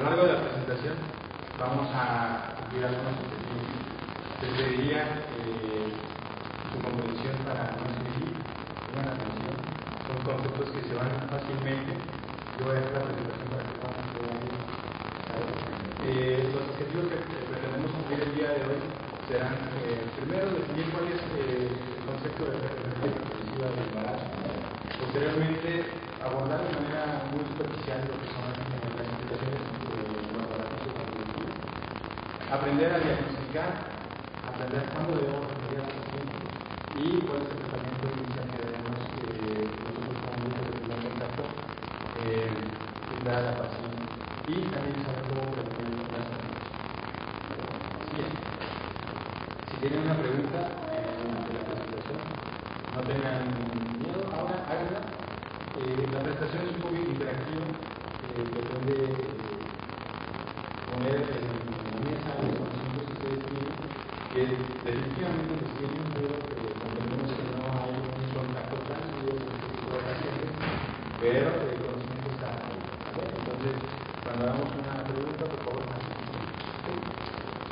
lo largo de la presentación vamos a cumplir algunos objetivos. Les pediría su comprensión para no escribir, tengan atención, son conceptos que se van fácilmente. Yo voy a hacer la presentación para que puedan ver. Los objetivos que pretendemos cumplir el día de hoy serán, primero, definir cuál es el concepto de fertilidad progresiva del embarazo. Posteriormente, abordar de manera muy superficial lo que son las implicaciones de los embarazos reproductivos. Aprender a diagnosticar, aprender cuándo debemos atender al paciente y cuál es el tratamiento inicial que debemos nosotros como médicos de primer contacto dar a la paciente. Y también saber cómo prevenir las enfermedades. Así es. Si tienen una pregunta de la presentación, no tengan miedo, ahora háganla. La presentación es un poco interactiva, pretende poner en la mesa los conocimientos que ustedes tienen, que definitivamente los tienen, pero comprendemos que no hay un contacto tan seguro con este tipo de pacientes, pero el conocimiento está ahí. Entonces, cuando hagamos una pregunta, por favor, más.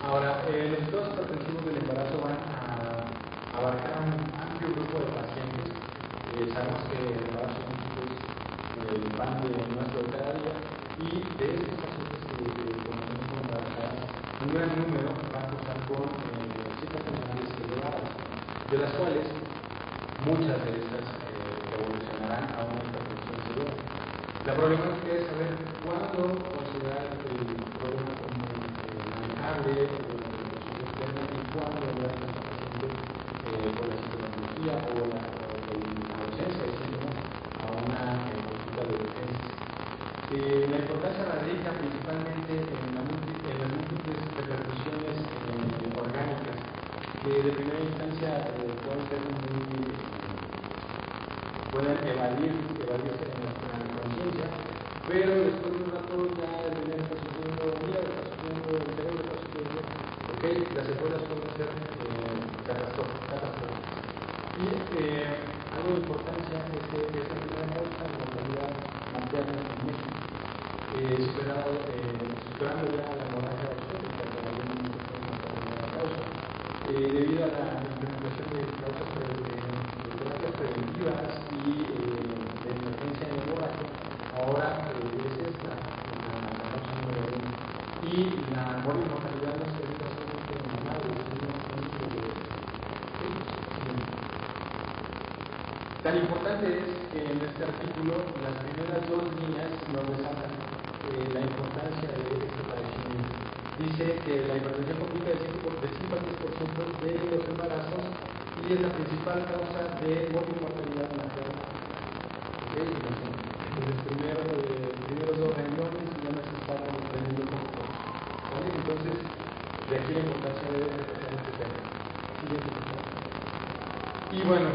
Ahora, los estados hipertensivos del embarazo van a abarcar un amplio grupo de pacientes. Sabemos que el embarazo es el pan de nuestro cada día, y de estos pacientes que conocemos como embarazadas, un gran número va a cursar con ciertas enfermedades elevadas, de las cuales muchas de estas evolucionarán a una hipertensión severa. La problemática es saber cuándo considerar el problema como manejable y cuándo hablar con el paciente por la sintomatología o la ausencia de síntomas a una consulta de urgencias. La importancia radica principalmente en las múltiples repercusiones orgánicas que de primera instancia pueden evadirse en la conciencia, pero después de un rato ya el dinero está sufriendo, mira, está sufriendo, el cerebro está sufriendo, ok, las secuelas pueden ser catastróficas. Y algo de importancia es que esta primera causa de mortalidad materna en México, superando ya la hemorragia obstétrica como una primera causa, debido a la implementación de terapias preventivas y de emergencia en hemorragia. Ahora es esta la causa número 1. Y la mortalidad no se evita solamente en la madre, tan importante es que en este artículo las primeras dos líneas nos resaltan la importancia de este padecimiento. Dice que la hipertensión complica del 5 al 10% de los embarazos y es la principal causa de mortalidad materna. En los primeros dos renglones ya nos están aprendiendo un poco. Entonces, de aquí la importancia de este tema. Y bueno,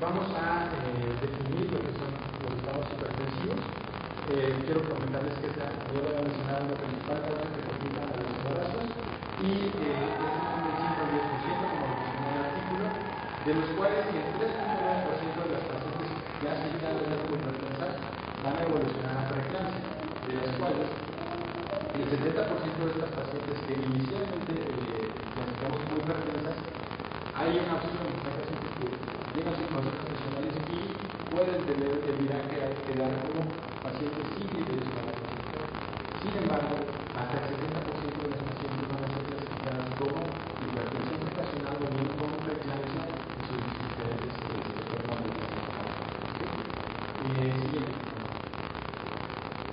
vamos a definir lo que son los estados hipertensivos. Quiero comentarles que ya lo voy a mencionar, la principal causa que complica a los embarazos y es un 5 al 10%, como lo mencionó el artículo, de los cuales el 3.9% de las pacientes ya citadas de las hipertensas van a evolucionar a preeclampsia, de las cuales el 70% de estas pacientes que inicialmente clasificamos como hipertensas, hay una opción de pacientes que llegan sin consejos profesionales y pueden tener el viraje a quedar como pacientes sin criterios para la consulta. Sin embargo, hasta el 70% de las pacientes van a ser clasificadas como hipertensión gestacional o bien como preeclampsia en sus diferentes formas de siguiente.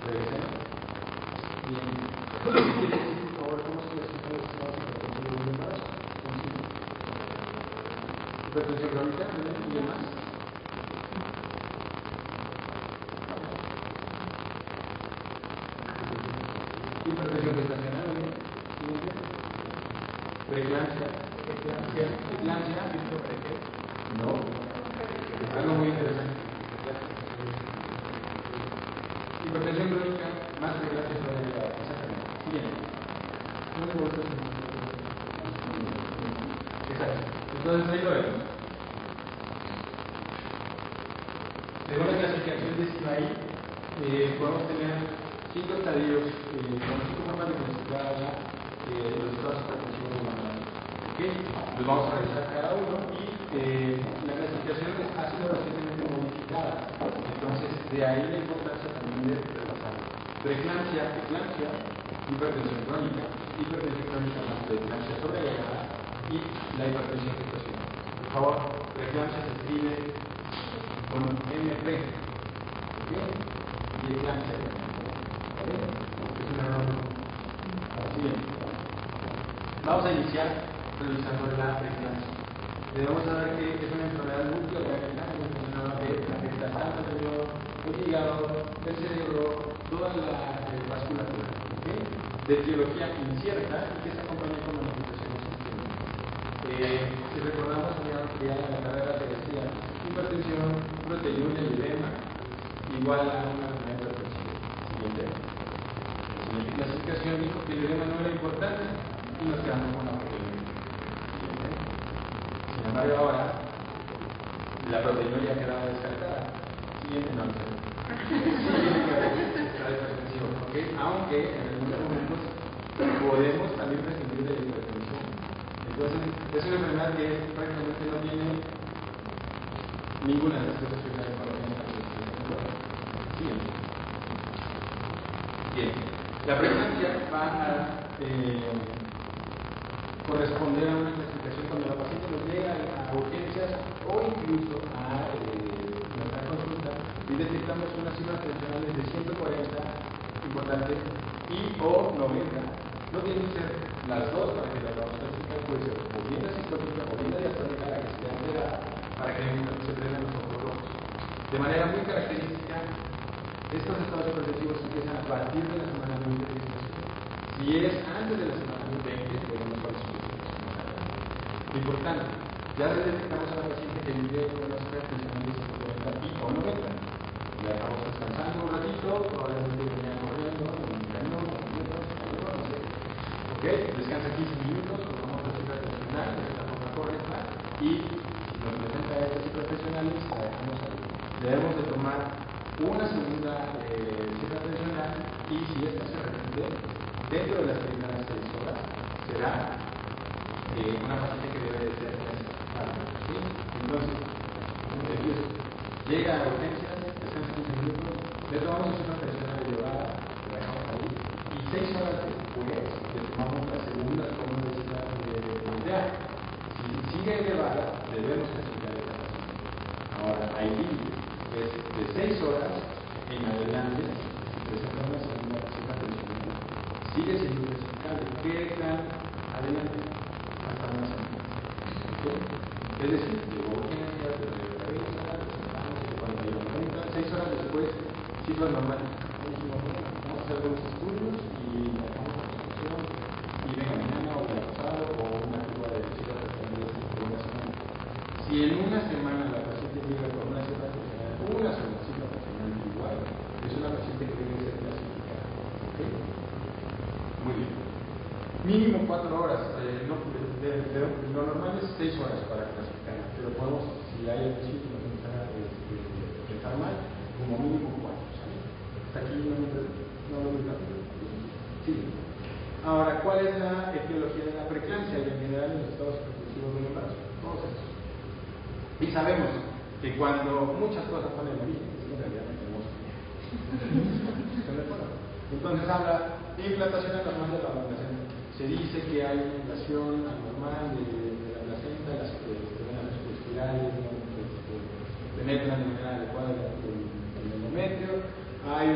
Regresemos. Bien. ¿Quiere decir, por favor, cómo se clasifican los estados hipertensivos del embarazo? Hipertensión crónica, ¿y demás? Hipertensión gestacional, siguiente. Preeclampsia, no. Algo muy interesante. Hipertensión crónica, más preeclampsia todavía. Exactamente. Siguiente. Exacto. Entonces ahí lo vemos. Según la clasificación de Sibai, podemos tener 5 estadios, con 5 formas de clasificar los estados hipertensivos humanos. ¿Okay? Los vamos a revisar cada uno y la clasificación ha sido recientemente modificada. Entonces, de ahí la importancia también de repasar. Preeclampsia, eclampsia, hipertensión crónica más preeclampsia sobreagregada y la hipertensión gestacional. Por favor, preeclampsia se escribe con MP, ¿okay? Y eclampsia, ¿okay? Es un error. Siguiente. Vamos a iniciar revisando la preeclampsia. Debemos saber que es una enfermedad multiorgánica que afecta tanto el riñón, el hígado, el cerebro, toda la vasculatura, ¿okay? De etiología incierta y que se acompaña con manifestaciones sistémicas. Si recordamos, que ya en la carrera se decía hipertensión, proteinuria y edema igual a una hipertensión. Siguiente. La siguiente clasificación dijo que el edema no era importante y nos quedamos con la proteinuria. Siguiente. Sin embargo, ahora la proteinuria quedaba descartada. Siguiente, no sé. ¿Okay? Aunque en algunos momentos podemos también prescindir de la hipertensión. Entonces, es una enfermedad que prácticamente no tiene ninguna de las cosas que se Siguiente. Bien. La preeclampsia va a corresponder a una clasificación cuando la paciente nos llega a urgencias o incluso a nuestra consulta y detectamos unas cifras tensionales de 140 importantes y o 90. No tienen que ser las dos para que la vamos a clasificar, puede ser o bien la psicótica o bien la diastónica la que esté alterada para que se prendan los ojos rojos. De manera muy característica, estos estados hipertensivos empiezan a partir de la semana 20 de gestación. Si es antes de la semana 20, podemos importante, ya detectamos a la paciente que vive con las tensionales de 140 y o 90. La dejamos descansando un ratito, probablemente venía corriendo, no sé. ¿Ok? Descansa 15 minutos, tomamos la cifra tensional de esta forma correcta y si nos presenta estas cifras tensionales, la dejamos ahí. Debemos de tomar una segunda cifra tensional y si esta se repite dentro de las primeras 6 horas, será una paciente que debe de ser clasificada. ¿Sí? Entonces, llega a urgencias, descansa 15 minutos, le tomamos una tensional elevada, la dejamos ahí, y 6 horas después le tomamos la segunda toma de idea. Si sigue elevada, debemos clasificar esta paciente. Ahora, hay límites, es de 6 horas en adelante, presenta una segunda cita tensional. Sigue siendo clasificable. ¿Qué tan adelante? Hasta una semana. ¿Okay? Es decir, llegó urgencia, de cabeza, de 41 90, 6 horas después, ciclo normal. Vamos a hacer algunos estudios y dejamos la prescripción y venga mañana o día pasado o una curva de ciclos respondidos por una semana. Si en una semana la paciente llega con una cita personal, una sola cita personal igual, es una paciente que debe ser clasificada. ¿Okay? Muy bien. Mínimo 4 horas, lo normal es 6 horas para clasificar, pero podemos, si hay algún sitio que nos está mal, como mínimo 4. ¿Sale? Hasta aquí no lo muy rápido. Sí. Ahora, ¿cuál es la etiología de la preeclampsia y en general en los estados hipertensivos del embarazo? Todos estos. Y sabemos que cuando muchas cosas son en origen, es que en realidad no tenemos. ¿Están de acuerdo? Entonces habla de implantación anormal de la placenta. Se dice que hay una inflación anormal de la placenta, las venas espirales no penetran de manera adecuada el endometrio, hay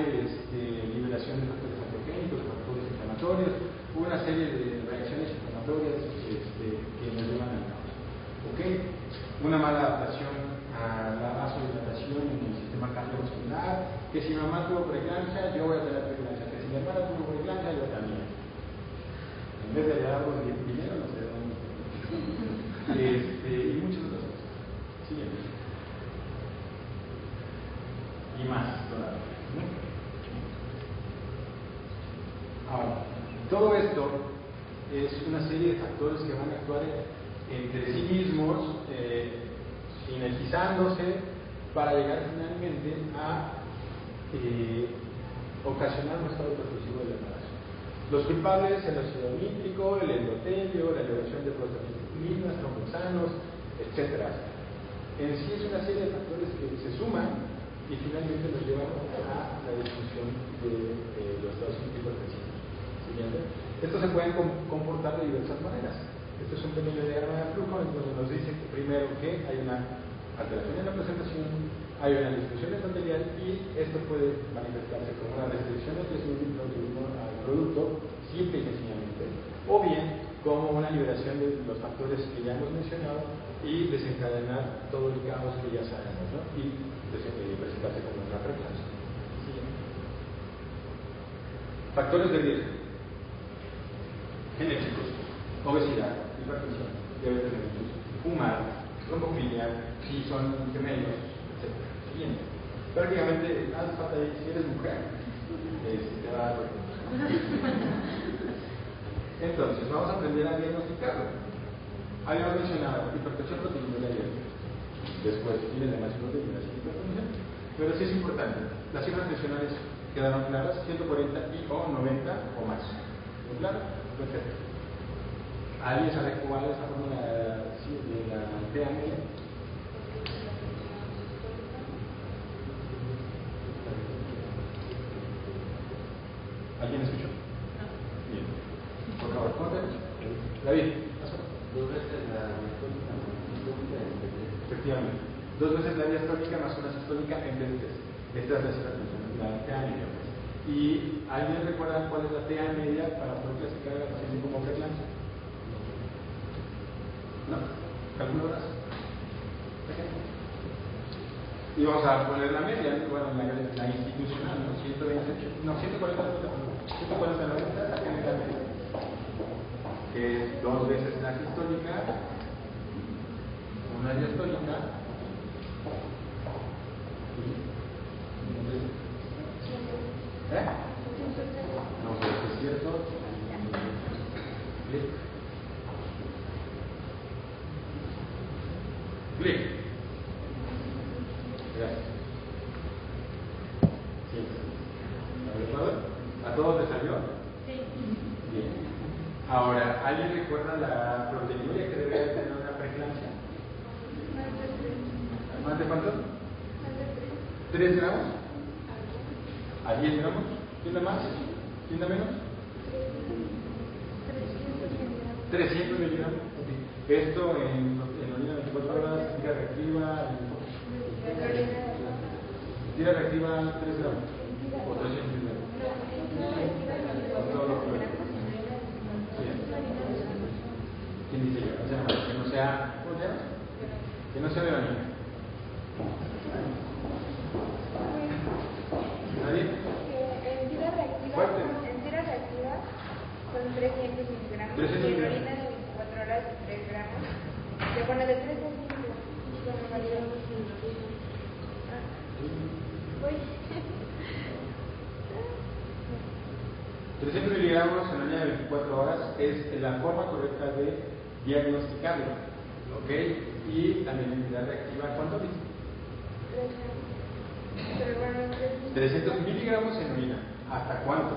liberación de factores androgénicos, factores inflamatorios, una serie de reacciones inflamatorias que nos llevan al caos. ¿Okay? Una mala adaptación a la vasodilatación en el sistema cardiovascular, que si mamá tuvo preeclampsia, yo voy a tener preeclampsia, que si mi hermana tuvo preeclampsia, yo también. En vez de heredarlo de dinero, nos heredamos y muchas otras cosas. Siguiente. Y más todavía. Ahora, todo esto es una serie de factores que van a actuar entre sí mismos, sinergizándose para llegar finalmente a ocasionar un estado percusivo del embarazo. Los culpables: el ácido nítrico, el endotelio, la elevación de prostaglandinas, tromboxanos, etc. En sí es una serie de factores que se suman y finalmente nos llevan a la disfunción de los estados hipertensivos. Estos se pueden comportar de diversas maneras. Este es un pequeño diagrama de flujo en donde nos dice que primero que hay una alteración en la presentación, hay una disfunción endotelial y esto puede manifestarse como una restricción del crecimiento al producto simple y sencillamente, o bien como una liberación de los factores que ya hemos mencionado y desencadenar todo el caos que ya sabemos, ¿no? Y presentarse como una preeclampsia. Factores de riesgo: genéticos, obesidad, hipertensión, diabetes mellitus, fumar, trombofilia, si son gemelos, etc. Siguiente. Prácticamente nada falta ahí, si eres mujer, te va a dar. Entonces, vamos a aprender a diagnosticarlo. Habíamos mencionado hipertensión proteinuria. Después viene la máxima proteína y hipertensión. Pero sí es importante. Las cifras tensionales quedaron claras: 140 y o 90 o más. ¿Muy claro? Perfecto. ¿Alguien sabe cuál es la fórmula de la TA-media? ¿Alguien escuchó? Bien. Por favor, ponte. David, Dos veces la diastólica en vez de efectivamente. 2 veces la diastólica más una sistólica en vez de 3. Esta es la cifra tensional, la TA-media. ¿Y alguien recuerda cuál es la TA-media para poder clasificar a la paciente como preeclampsia? ¿No? ¿Calculadoras? Y vamos a poner la media, bueno, la institucional, ¿no? 120, no, 140, 90, tiene la media. Que es 2 veces la sistólica, una diastólica, no sé si es cierto. Clic. Clic. Gracias. Sí. ¿A todos les salió? Sí. Bien. Ahora, ¿alguien recuerda la proteinuria que debería tener una preeclampsia? ¿Más de cuánto? 3 gramos. ¿A 10 gramos? ¿Quién da más? ¿Quién da menos? 300 miligramos. Esto en orina 24 horas, tira reactiva. Tira reactiva 3 gramos. O 300 miligramos. ¿Quién dice yo? Que no sea. ¿Cómo se llama? Que no sea Verónica. ¿Nadie? En tira reactiva son 300 miligramos. 300 y en miligramos. orina de 24 horas 3 gramos. De 3 a 5. Voy. 300 miligramos en orina de 24 horas es la forma correcta de diagnosticarlo. ¿Ok? Y también en tira reactiva, ¿cuánto dice? 300 miligramos en orina. ¿Hasta cuánto?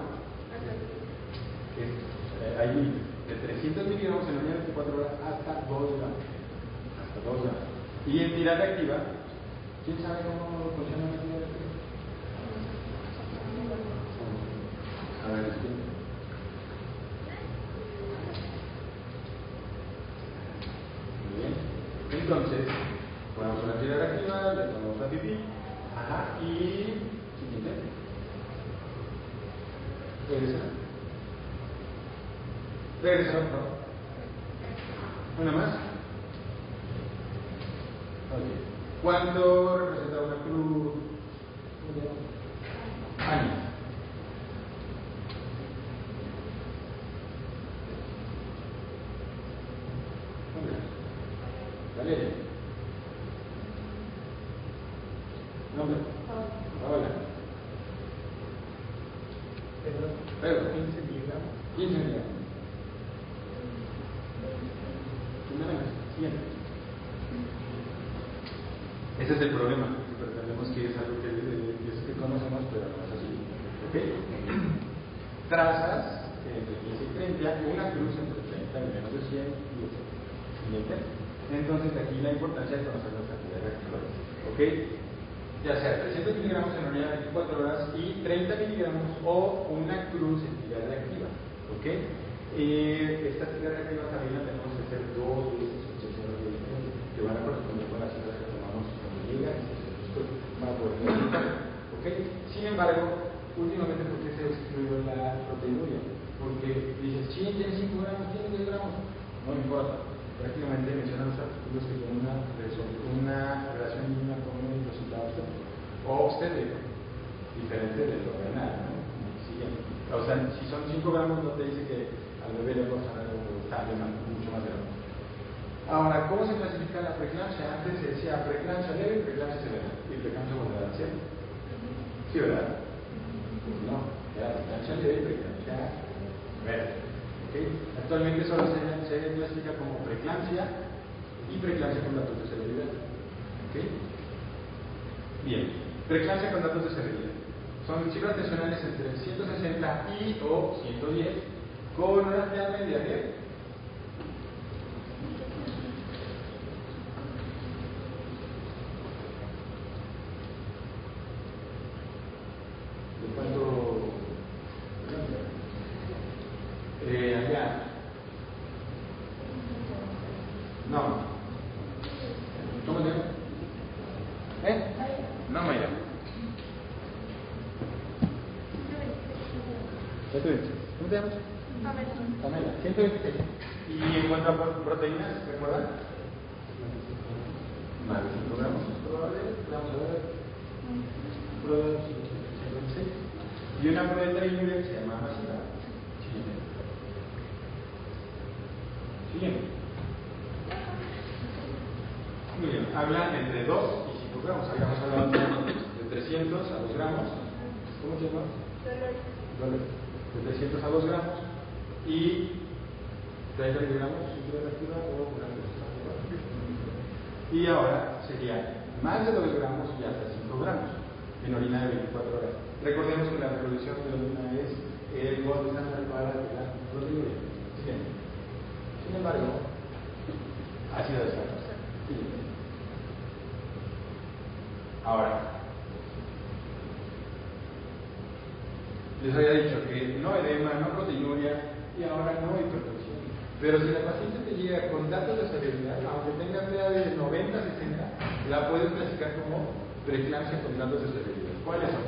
Ahí, de 300 miligramos en orina de 24 horas hasta 2 gramos. Hasta 2 gramos. Y en tira reactiva, ¿quién sabe cómo funciona la tira reactiva? A ver, disculpe. Muy bien. Entonces, ponemos una tira reactiva, le ponemos la pipí. Ajá, y siguiente. Regresa, por favor. Una más. Ok. ¿Cuánto representa una cruz? Años. Valeria. Nombre. Hola. Pedro. 15 miligramos. 15 miligramos. Una menos. Siguiente. Ese es el problema. Pretendemos que es algo que conocemos, pero no es así. ¿Ok? trazas entre 15 y 30, una cruz entre 30 y menos de 100 y el siguiente. Entonces aquí la importancia de conocer las cantidades reactivas. ¿Ok? Ya sea 300 miligramos en unidad de 24 horas y 30 miligramos o una cruz en actividad reactiva. ¿Ok? Esta actividad reactiva también la tenemos que hacer dos veces sucesivamente que van a corresponder con las cifras que tomamos con ligas para poder verificar. ¿Ok? Sin embargo, últimamente, ¿por qué se excluyó la proteinuria? Porque dices, sí, tiene 5 gramos, tiene 10 gramos. No importa. Prácticamente mencionan los artículos que tienen una relación mínima con el resultado obstétrico, diferente de lo renal, ¿no? Siguiente. O sea, si son 5 gramos, no te dice que al bebé le vamos a dar algo estable, mucho más grande. Ahora, ¿cómo se clasifica la preeclampsia? Antes se decía preeclampsia leve y preeclampsia severa. Y preeclampsia moderada, ¿sí? ¿Sí, verdad? Pues no, era preeclampsia leve y preeclampsia severa. ¿Okay? Actualmente solo se clasifica como preeclampsia y preeclampsia con datos de severidad. ¿Okay? Bien, preeclampsia con datos de severidad. Son cifras tensionales entre 160 y o 110 con una real media de cuánto allá. No. ¿Cómo se llama? No, Mayra. ¿Cómo te llamas? Pamela. 126. Y en cuanto a proteínas, ¿recuerdan? Más de 5 gramos es probable. Vamos a ver. Pruebas 126. Y una proteína que se llama masiva. Siguiente. Muy bien. Habla entre 2 y 5 gramos. Habíamos hablado de 300 a 2 gramos. ¿Cómo se llama? Dolores. De 300 a 2 gramos. Y 30 miligramos de reactiva o una cosa. Y ahora sería más de 2 gramos y hasta 5 gramos en orina de 24 horas. Recordemos que la reproducción de orina es el modo estándar para la proteína. Sin embargo, ácido descargado. Ahora, les había dicho que no edema, no proteinuria y ahora no hipertensión. Pero si la paciente te llega con datos de severidad, aunque tenga PA de 90-60, la puedes clasificar como preeclampsia con datos de severidad. ¿Cuáles son?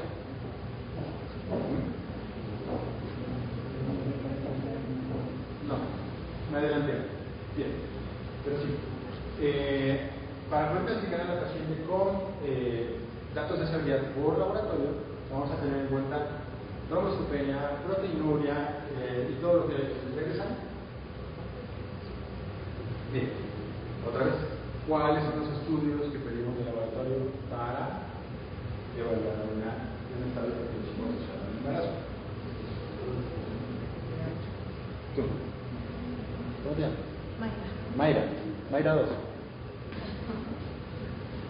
No, me adelanté. Bien, pero sí. Para poder clasificar a la paciente con datos de severidad por laboratorio, vamos a tener en cuenta trombocitopenia, proteinuria y todo lo que regresa. Bien, otra vez, ¿cuáles son los estudios que pedimos de laboratorio para evaluar un estado de hipertensión asociado al embarazo? ¿Tú? ¿Cómo te llamas? Mayra. Mayra 2.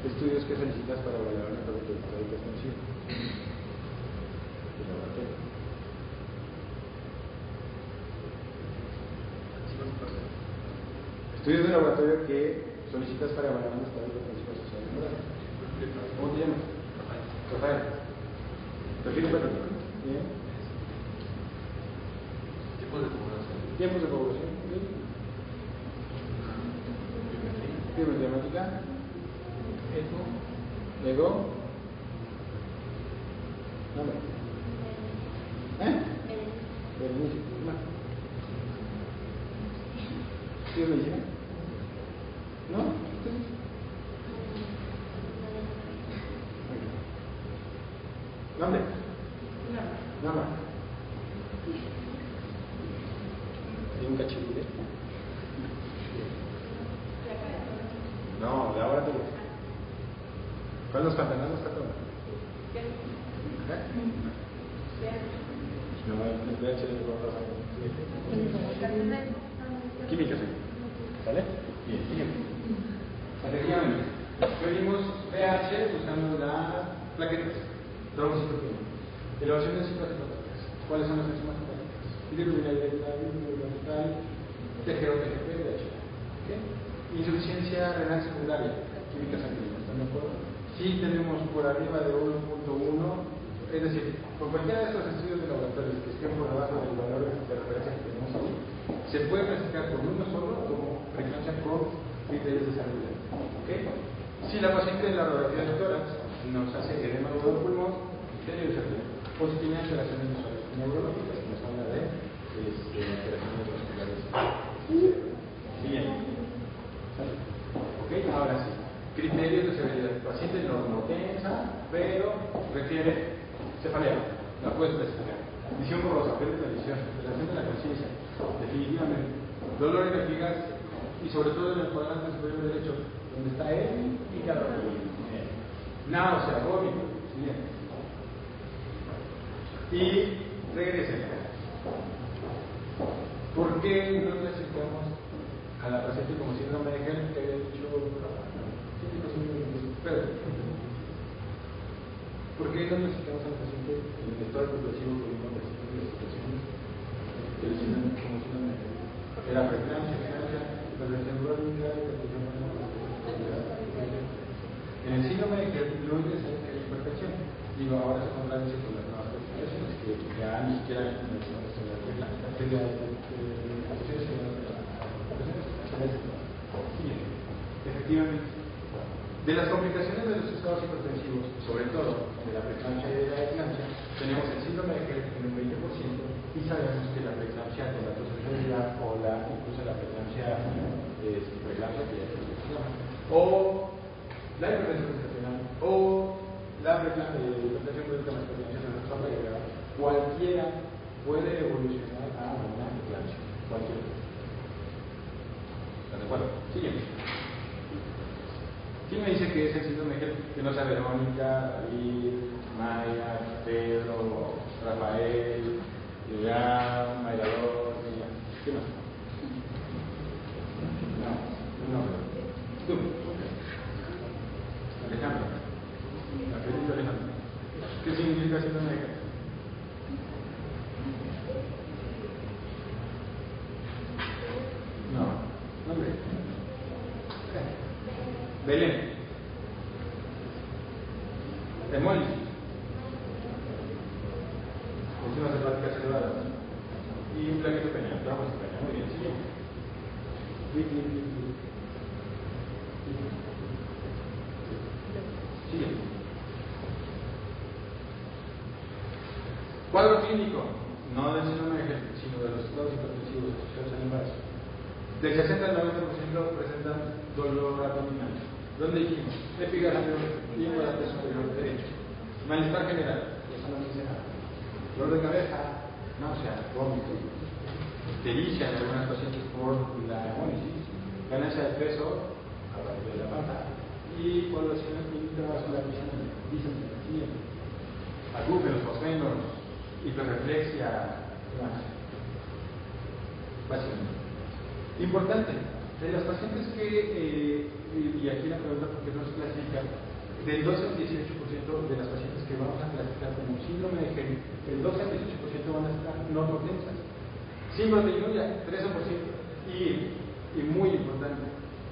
Estudios que necesitas para evaluar una hipertensión. De laboratorio. Estudios de laboratorio que solicitas para evaluar un estado de hipertensión asociado al embarazo. ¿Cómo te llamas? Rafael. ¿Perfil hipertensivo? Bien. Tipos de población. Tiempos de población. Biometría. Ego. Nombre. Berenice. ¿Qué más? ¿Qué es medicina? ¿No? ¿Nombre? Nombre. ¿Tiene un cachirule? No, de ahora te gusta. ¿Cuál nos falta? ¿No nos falta? No, el pH de química, sí. ¿Vale? Bien, siguiente. Efectivamente. Pedimos pH usando las plaquetas. Trombocitopenia. Elevación de ciclos de plaquetas. ¿Cuáles son las enzimas importantes? bilirrubinal tal, TGO, TGP, DHA. ¿Okay? Insuficiencia renal secundaria, química sanguínea, ¿están de acuerdo? Si tenemos por arriba de 1.1, es decir, con cualquiera de estos estudios de laboratorio que estén por debajo del valor de referencia que tenemos ahí, se puede clasificar con uno solo como preeclampsia con criterios de salud. ¿Okay? Si la paciente en la radiografía de tórax nos hace edema agudo del pulmón, criterio de salud, o si tiene alteraciones neurológicas, que nos habla de alteraciones vasculares. Bien. Ok, ahora sí. Criterios de severidad. Paciente normotensa, pero refiere cefalea. La puedes clasificar. Visión borrosa, pérdida de visión, alteración de la conciencia, definitivamente. Dolor en vejigas y sobre todo en el cuadrante superior derecho, donde está el hígado. Náusea, vómito. Bien. Y regresen. ¿Por qué no clasificamos a la paciente como síndrome de Helen que había dicho Pedro? ¿Por qué no clasificamos a la paciente en el estado progresivo con una de las situaciones del síndrome como síndrome de Helen? Era preeclampsia, hipertensión crónica, en el síndrome de Helen lo interesante es la hipertensión. Digo, ahora se contradice con las nuevas clasificaciones que ya ni siquiera efectivamente. De las complicaciones de los estados hipertensivos, sobre todo de la preeclampsia y de la eclampsia, tenemos el síndrome de Helen en un 20% y sabemos que la preeclampsia con la toxicidad o incluso la preeclampsia preeclampsia que ya se llama, o la hipertensión gestacional o la hipertensión crónica más preeclampsia de la sopa agregada, cualquiera puede evolucionar a una eclampsia, cualquiera. ¿Están de acuerdo? Siguiente. ¿Quién me dice que es el síndrome de Helen? Que no sea Verónica, David, Maya, Pedro, Rafael, Julián, Mayrador, ¿qué más? No. Tú. Alejandro. Alejandro. ¿Qué significa síndrome de Helen? No. Nombre. Belén. Hemólisis. Enzimas hepáticas elevadas. Y un plaqueto peñal. Vamos a peñal. Muy bien. Sigue. Cuadro clínico. No del síndrome de Helen, sino de los estados hipertensivos asociados al embarazo. Del 60 al 90% presentan dolor abdominal. ¿Dónde dijimos? Epigastrio y cuadrante superior derecho. Malestar general, eso no dice nada. Dolor de cabeza, náusea, vómito. Ictericia en algunas pacientes por la hemólisis. Ganancia de peso a partir de la panza. Y coloraciones intravascular disentería. Acúferos, fosfenos, hiperreflexia, básicamente. Importante, de las pacientes que, y aquí la pregunta porque no se clasifica, del 12 al 18% de las pacientes que vamos a clasificar como síndrome de Helen, el 12 al 18% van a estar normotensas, sin proteinuria, 13%, y muy importante,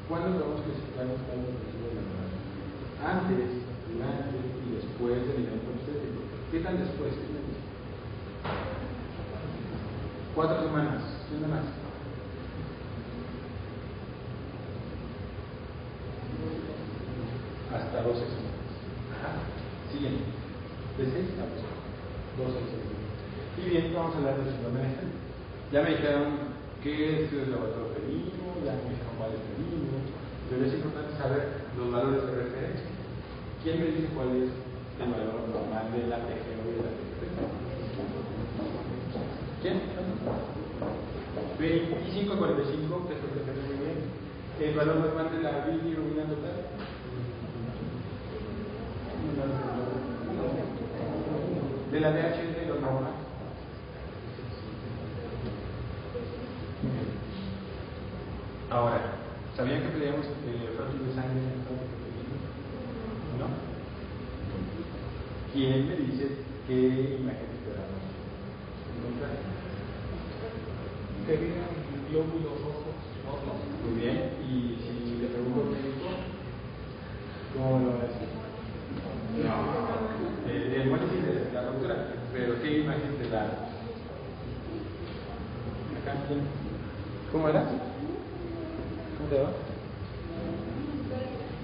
¿cuándo podemos clasificar los estados progresivos del embarazo? Antes, durante y después del evento obstétrico. ¿Qué tan después? ¿Qué me dice? 4 semanas, ¿quién más? Hasta 12 semanas. Ajá. Siguiente. De 6 a 12 semanas. Y bien, vamos a hablar del síndrome de Helen. Ya me dijeron qué estudios de laboratorio pedimos, ya me dijeron cuáles pedimos, pero es importante saber los valores de referencia. ¿Quién me dice cuál es el valor normal de la TGO y de la TGP? ¿Quién? 25 a 45, que es lo que tenemos muy bien. El valor normal de la bilirrubina total. De la DHL lo normal. Ahora, ¿sabían que pedíamos frágil de sangre en el estado de ¿no? ¿Quién me dice qué imagen esperamos encontrar? que vean glóbulos rojos. Muy bien, y si le pregunto al médico, ¿cómo lo va a decir? No, el análisis de la ruptura, pero ¿qué imagen te da? Acá, ¿cómo era? ¿Cómo te va?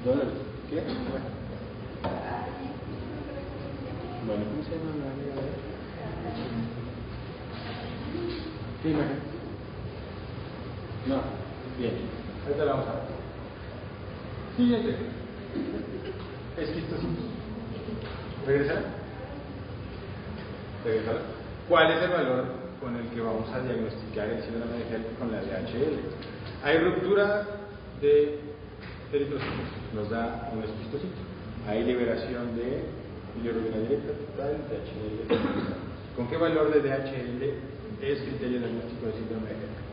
¿Dólares? ¿Qué? Bueno, ¿cómo se llama la amiga de él? ¿Qué imagen? No, bien, ahorita la vamos a ver. Siguiente. Esquistosito. ¿Regresar? ¿Regresar? ¿Cuál es el valor con el que vamos a diagnosticar el síndrome de Hellman con la DHL? Hay ruptura de eritrocitos, nos da un esquistosito. Hay liberación de bilirrubina directa total, DHL. ¿Con qué valor de DHL es criterio diagnóstico de síndrome de Hellman?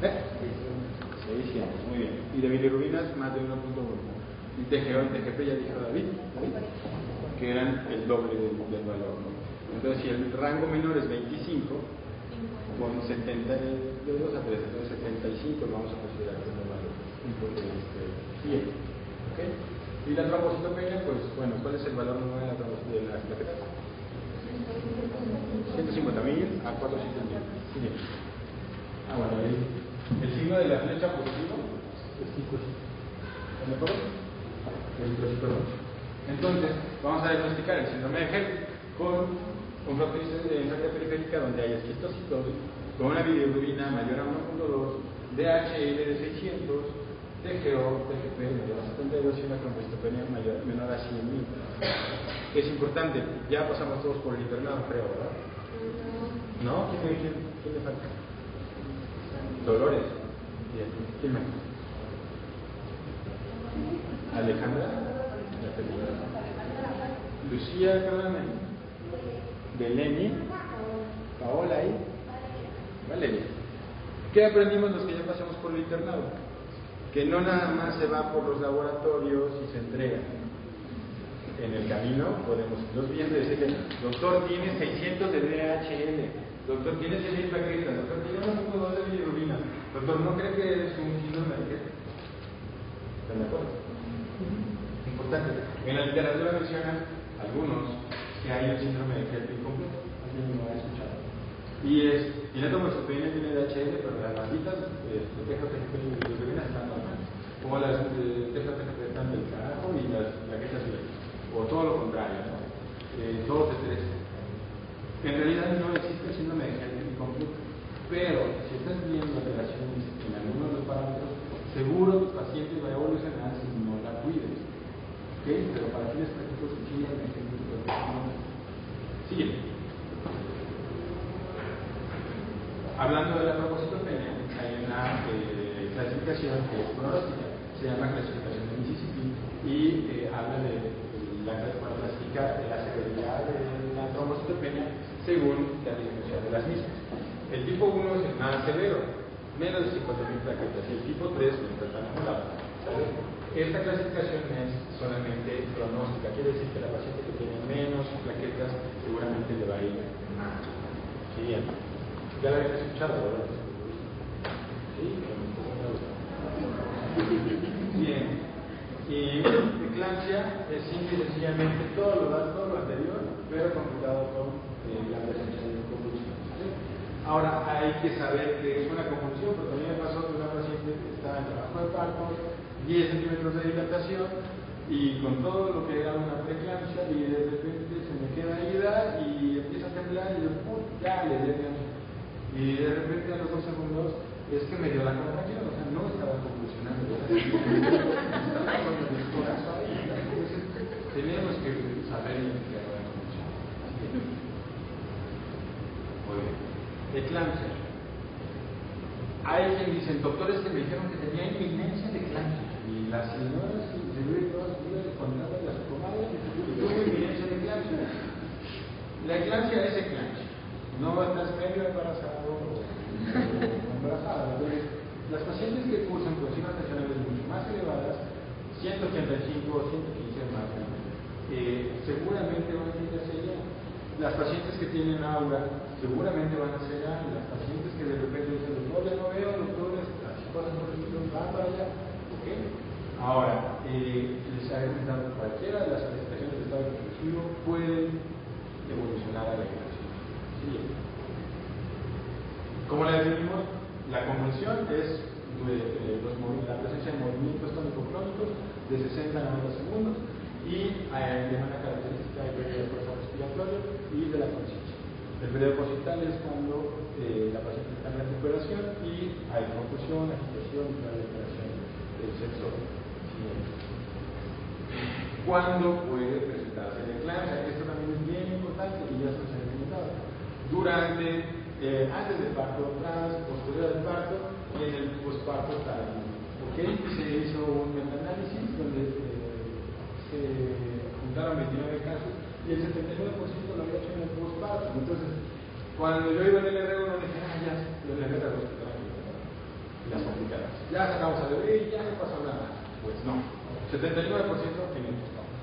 600, muy bien. Y de bilirrubinas más de 1.1. Y TGP ya dijo David, que eran el doble del valor, ¿no? Entonces, si el rango menor es 25, con 70 de 2 a 3, entonces 75 lo vamos a considerar como valor bien. ¿Okay? Y la trombocitopenia, pues bueno, ¿cuál es el valor normal de las plaquetas? 150.000 a 400.000. Bien. Bueno, ahí el signo de la flecha positivo es ¿de acuerdo? Entonces, vamos a diagnosticar el síndrome de Hellman con un procedimiento de sangre periférica donde hay esquistocitosis, con una bilirrubina mayor a 1.2, DHL de 600, TGO, TGP mayor a 72 y una trombocitopenia menor a 100.000. Es importante, ya pasamos todos por el internado, creo, ¿verdad? ¿No? ¿Quién le falta? Dolores. Bien. ¿Quién más? Alejandra. Lucía Carmen. Beleni. Paola ahí. Valeria. ¿Qué aprendimos los que ya pasamos por el internado? Que no nada más se va por los laboratorios y se entrega. En el camino podemos irnos viendo y decir que doctor tiene 600 de DHL. Doctor, ¿tiene 6.000 plaquetas? Doctor, ¿tiene 1.2 de bilirrubina? Doctor, ¿no cree que es un síndrome de Hellman? ¿Están de acuerdo? Importante. En la literatura mencionan algunos que hay el síndrome de Hellman incompleto. Alguien lo ha escuchado. Y la trombocitopenia tiene DHL, pero las malditas TGP y bilirrubina están normales. Como las TGP están del carajo y las plaquetas bien. O todo lo contrario, ¿no? Todos de 3. En realidad no existe el síndrome de Hellman incompleto, pero si estás viendo alteraciones en algunos de los parámetros, seguro tu paciente va a evolucionar si no la cuides. ¿Ok? Pero para fines prácticos, el síndrome de Hellman incompleto. Sigue. Hablando de la trombocitopenia, hay una clasificación que es pronóstica, se llama clasificación de Mississippi y habla de clasificar la severidad de la trombocitopenia según la disminución de las mismas. El tipo 1 es el más severo, menos de 50.000 plaquetas, y el tipo 3 no está tan acumulado. Esta clasificación es solamente pronóstica, quiere decir que la paciente que tiene menos plaquetas seguramente le va a ir mal. Siguiente. Ya la habéis escuchado, ¿verdad? Sí, bien. Y eclampsia es simple y sencillamente todo lo anterior, pero completado con la presencia de convulsión. Ahora hay que saber que es una convulsión, porque a mí me pasó que una paciente que estaba en trabajo de parto, 10 centímetros de dilatación, y con todo lo que era una preeclampsia, y de repente se me queda ida y empieza a temblar y yo, ya le dio. Y de repente a los 2 segundos es que me dio la contracción, o sea, no estaba convulsionando. Entonces, tenemos que saber identificar la convulsión. Muy bien. Eclampsia. Hay quien dicen, doctores que me dijeron que tenía inminencia de eclampsia. Y las señoras se viven todas sus vidas contando a su comadre que tuvo inminencia de eclampsia. La eclampsia es eclampsia. No estás medio embarazado o embarazada. Entonces, las pacientes que cursan funciones tensionales mucho más elevadas, 185 o 115 más, seguramente van a tener ceguera. Las pacientes que tienen aura seguramente van a ser A, y las pacientes que de repente presentando cualquiera de las manifestaciones de estado compulsivo pueden evolucionar a la epilepsia. Siguiente. ¿Cómo la definimos? La convulsión es la presencia de movimientos tónico-clónicos de 60 a 90 segundos y de una característica de pérdida de fuerza respiratoria y de la conciencia. El periodo positral es cuando la paciente está en recuperación y hay confusión, agitación y la recuperación del sexo. ¿Cuándo puede presentarse la eclampsia? Esto también es bien importante y ya se nos ha comentado. Durante, antes del parto, posterior al parto y en el posparto tardío. ¿Okay? Se hizo un metaanálisis donde se juntaron 29 casos y el 79% lo había hecho en el posparto. Entonces, cuando yo iba en el R1, dije, ya, el R2 las complicadas. Ya sacamos al bebé y ya no pasó nada. Pues no, 79% en el posparto.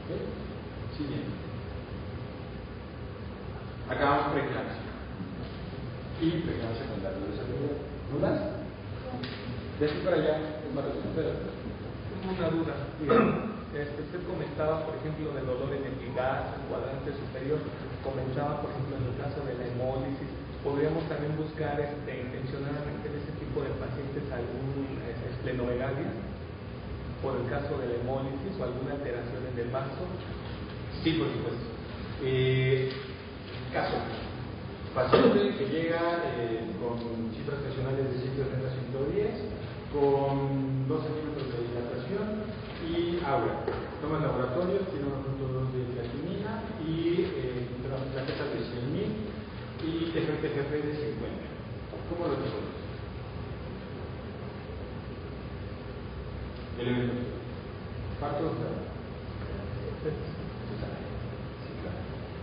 ¿Okay? Siguiente. Acabamos preeclampsia. Y preeclampsia con datos de salud. ¿Dudas? De aquí para allá es más resuelto. Una duda. Usted comentaba, por ejemplo, del dolor en el ligar, el cuadrante superior. Comentaba, por ejemplo, en el caso de la hemólisis. Podríamos también buscar intencionadamente en este tipo de pacientes algún esplenomegalia, por el caso de la hemólisis o alguna alteración en el vaso. Sí, por supuesto. Caso. Paciente que llega con cifras tensionales de 130 a 110, con 12 centímetros de dilatación y aura. Toma el laboratorio, tiene 1.2 de creatinina y plaquetas de 100.000 y TGF de 50. ¿Cómo lo resuelves? Elementos. Parto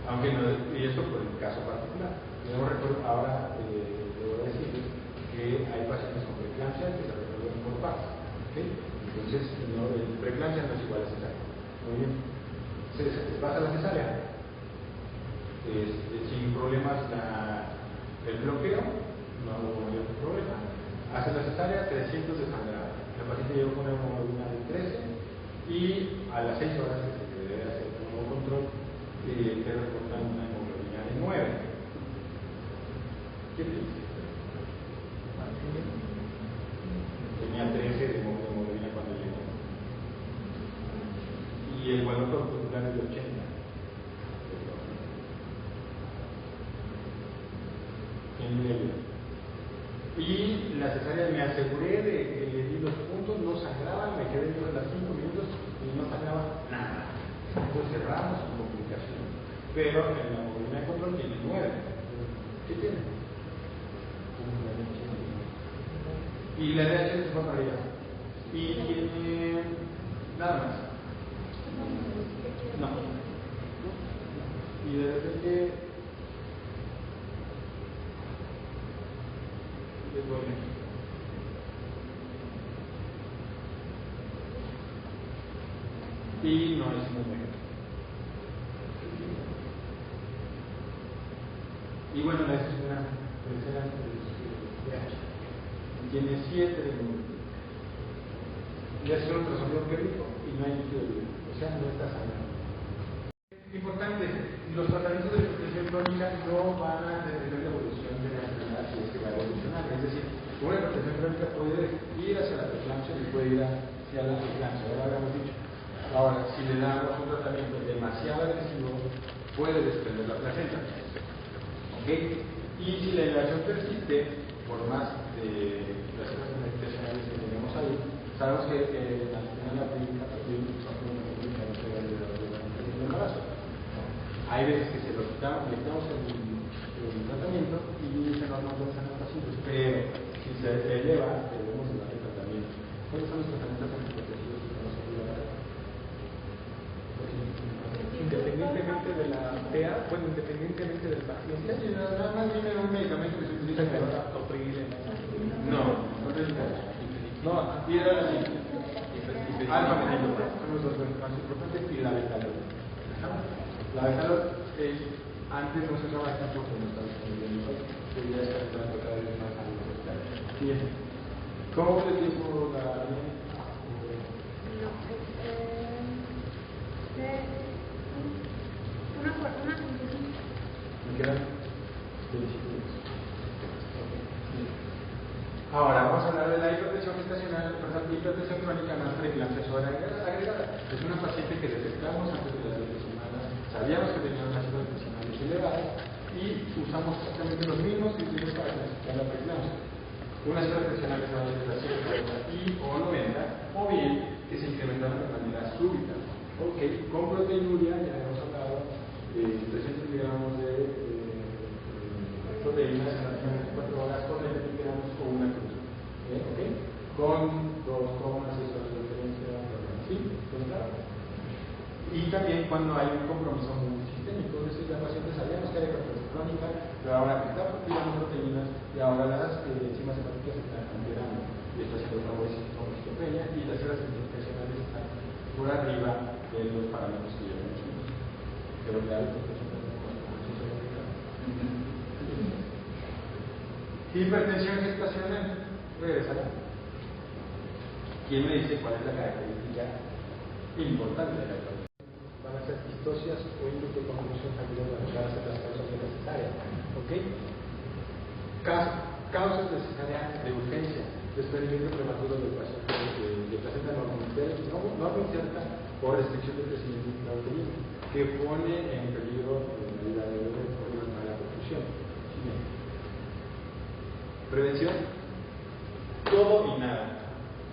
aunque no, y eso por el caso particular. Yo recuerdo, ahora debo decirles que hay pacientes con preeclampsia que se resuelven por partes. ¿Okay? Entonces, el preeclampsia no es igual a cesárea. Muy bien. Se pasa la cesárea. Sin problemas el bloqueo, no hubo mayor problema. Hace la cesárea, 300 de sangrado. La paciente llegó con una hemoglobina de 13 y a las 6 horas que se debe hacer un nuevo control, te reportan una hemoglobina de 9. ¿Qué te dice? Tenía 13 de hemoglobina cuando llegó. Y el valor corporal es de 80. En medio. Y la cesárea me aseguré de que le di los puntos, no sangraban, me quedé yo a las 5 minutos y no sangraba nada. Entonces cerramos con complicación. Pero en la hemoglobina de control tiene 9. ¿Qué tiene? Y la DH se fue para allá. Y tiene nada más. No. Y de repente les duele. Y no es muy bueno. Y bueno, la es una tercera DH. Tiene 7 de número. Le hace un ultrasonido periódico y no hay líquido de vida. O sea, no está sangrando. Importante, los tratamientos de hipertensión crónica no van a detener la evolución de la enfermedad si es que va a evolucionar. Es decir, una hipertensión crónica puede ir hacia la preeclampsia y puede ir hacia la preeclampsia, ya lo habíamos dicho. Ahora, si le damos un tratamiento demasiado agresivo, puede desprender la placenta. ¿Ok? Y si la elevación persiste, por más de las cosas meditacionales que tenemos ahí, sabemos que en la clínica el embarazo. Hay veces que se lo quitamos, le quitamos el tratamiento y se nos mandan a los pacientes, pero si se eleva, debemos de darle tratamiento. ¿Cuáles son los tratamientos antihipertensivos que nos ayudan? Independientemente de la TEA, bueno, independientemente del paciente. Sí, nada más dime un medicamento que se utiliza en el no, no, y era así. Alfa metilol, son los dos más importantes, y la betalol. La betalol antes no se usaba tanto como está disponible, pero ya está entrando cada vez más a los hospitales. Bien. ¿Cómo le dijo la hacer una conclusión. Me quedan 20 segundos. Ahora vamos a hablar de la hipertensión gestacional, perdón, hipertensión crónica no preeclampsia agregada. Es una paciente que detectamos antes de las 20 semanas, sabíamos que tenía unas hipertensionales elevadas y usamos exactamente los mismos criterios para clasificar la preeclampsia. Unas hipertensionales mayores de 140 y o 90, o bien que se incrementaron de manera súbita. Ok, con proteinuria ya hemos hablado de 300 miligramos de proteínas en las 24 horas con 20 miligramos o una cruz. ¿Ok? Con 2,6 horas de diferencia. ¿Sí? ¿Pues claro? Y también cuando hay un compromiso muy sistémico, es decir, la paciente sabíamos que hay hipertensión crónica, pero ahora que está tirando proteínas y ahora las enzimas hepáticas están alterando. Y esto haciendo una homocitopenia y las células nutricionales están por arriba de los parámetros que ya conocemos. Pero claro, hipertensión gestacional. Regresará. ¿Quién me dice cuál es la característica importante de la hipertensión? Van a ser histocias o índice de convolución familiar asociadas a las causas de la cesárea. ¿Ok? Causas de cesárea de urgencia, desprendimiento prematuro del paciente de placenta no inserta o restricción de crecimiento intrauterino, que pone en peligro la vida del bebé por una mala perfusión. Prevención, todo y nada.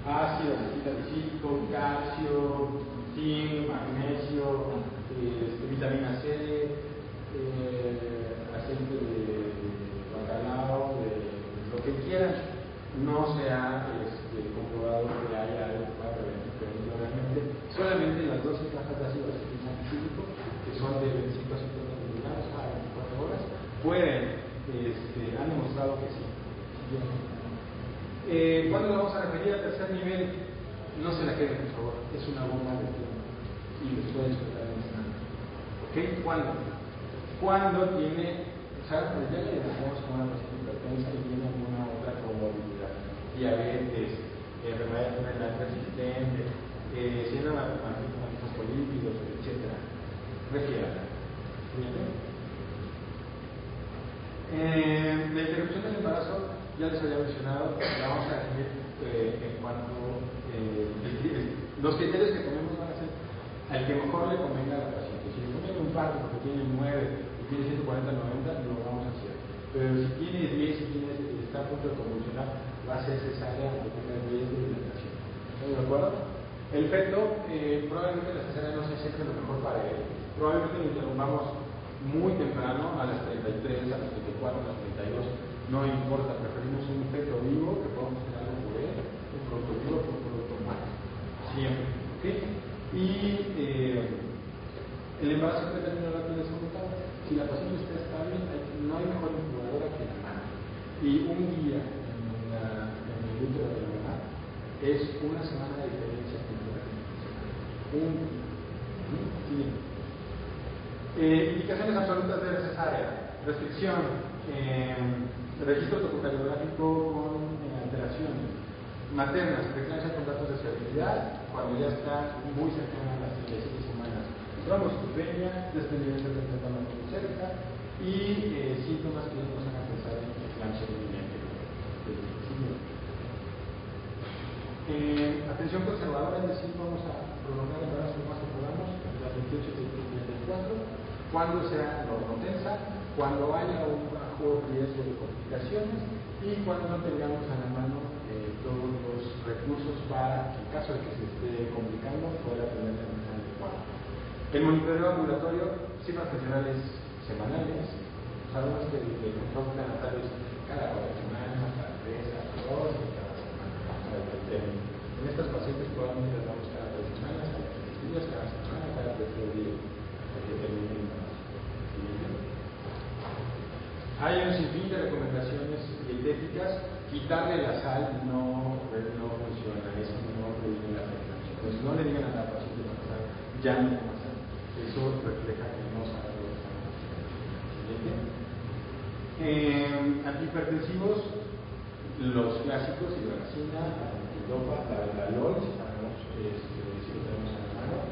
Ácido acetilsalicílico, calcio, zinc, magnesio, vitamina C, aceite de bacalao, lo que quieran. No se ha comprobado que haya algo para prevenir realmente. Solamente las dosis bajas de ácido acetilsalicílico, que son de 25 a 50 miligramos a 24 horas, pueden, han demostrado que sí. ¿Cuándo lo vamos a referir al tercer nivel? No se la queden, por favor. Es una bomba de tiempo. Y les pueden explotar en esta mano. ¿Ok? ¿Cuándo? Cuando tiene, ya le identificamos como una paciente hipertensa y tiene alguna otra comorbilidad. Diabetes, enfermedad renal persistente, síndrome fosfolípidos, etc. Refiérala. La interrupción del embarazo, ya les había mencionado, la vamos a definir en cuanto los criterios que tomemos van a ser al que mejor le convenga a la paciente. Si le conviene un parto porque tiene 9 y tiene 140-90, lo vamos a hacer. Pero si tiene 10 y está a punto de convulsionar, va a ser cesárea porque tenga riesgo de dilatación. ¿Están de acuerdo? El feto, probablemente la cesárea no sea siempre lo mejor para él. Probablemente lo interrumpamos muy temprano, a las 33, a las 34, a las 32, no importa, preferimos un feto vivo que podamos tener algo por él, un producto vivo que un producto humano, siempre, ¿ok? Y el embarazo preterminal que les comentaba, si la paciente está estable, no hay mejor incubadora que la mano. Y un día en el útero de la mamá es una semana de diferencia entre la indicaciones absolutas de la cesárea, restricción, registro tococardiográfico con alteraciones, maternas, preeclampsia con datos de fertilidad, cuando ya está muy cercana a las 37 semanas, trombocitopenia, desprendimiento de tratamiento cerca y síntomas que nos hagan pensar en preeclampsia inminente. Atención conservadora, es decir, vamos a prolongar el embarazo lo más que podamos, las 28 y 34. Cuando sea normotensa, cuando haya un bajo riesgo de complicaciones y cuando no tengamos a la mano todos los recursos para, en caso de que se esté complicando, poder atender de manera adecuada. El monitoreo ambulatorio, cifras funcionales semanales, sabemos que el control prenatal es cada 4 semanas, cada 3, cada 2 y cada semana, para el término. En estas pacientes probablemente las damos cada 3 semanas, cada 3 días, cada semana, cada 3 días. Hay un sinfín de recomendaciones dietéticas. Quitarle la sal no funciona, eso no previene la preeclampsia. Entonces no le digan a la paciente para pasar, ya no coma sal. Eso refleja que no sabe lo que estamos haciendo. Antihipertensivos, los clásicos, hidroxina, antidopa, la Vendalol, si lo tenemos a la mano.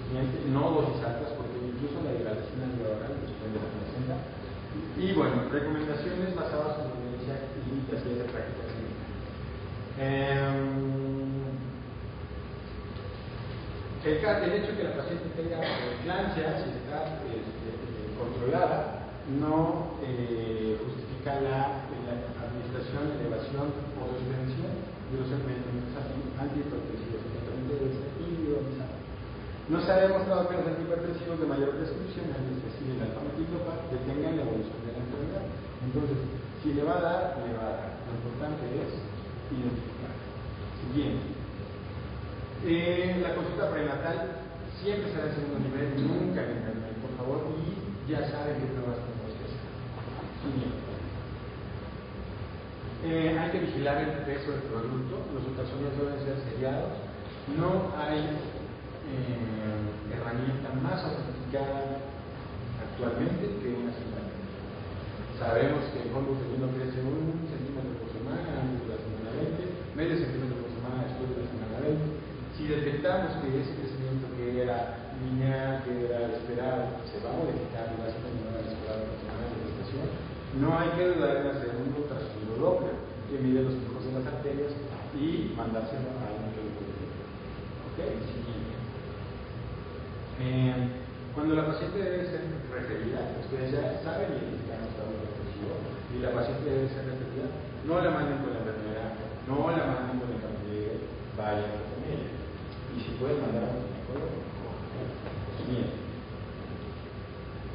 Siguiente, no dosis altas, porque incluso la hidratación alveolar desprende la placenta. Y bueno, recomendaciones basadas en evidencia y las guías de práctica clínica. El hecho de que la paciente tenga preeclampsia, si está controlada, no justifica la administración, elevación o suspensión de los medicamentos antihipertensivos. El tratamiento debe ser individualizado. No se ha demostrado que los antihipertensivos de mayor prescripción, el específico y el alfametítopa, detengan la evolución de la enfermedad. Entonces, si le va a dar, le va a dar. Lo importante es identificar. Siguiente. La consulta prenatal siempre será en segundo nivel, nunca en primer nivel, por favor, y ya saben qué pruebas tenemos que hacer. Siguiente. Hay que vigilar el peso del producto, los ultrasonidos deben ser seriados, no hay herramienta más sofisticada actualmente que una cinta. Sabemos que el fondo uterino crece 1 centímetro por semana antes de la semana 20, medio centímetro por semana después de la semana 20. Si detectamos que ese crecimiento que era lineal, que era esperado, se va a modificar y va a ser menor al esperado por semana de gestación, no hay que dudar en hacer un ultrasonido Doppler que mide los flujos de las arterias y mandárselo a un médico. ¿Ok? Siguiente. Cuando la paciente debe ser referida, ustedes ya saben identificar un estado depresivo y la paciente debe ser referida, no la manden con la enfermera, no la manden con el camillero, vayan con ella. Y si pueden mandar a un psicólogo, bien.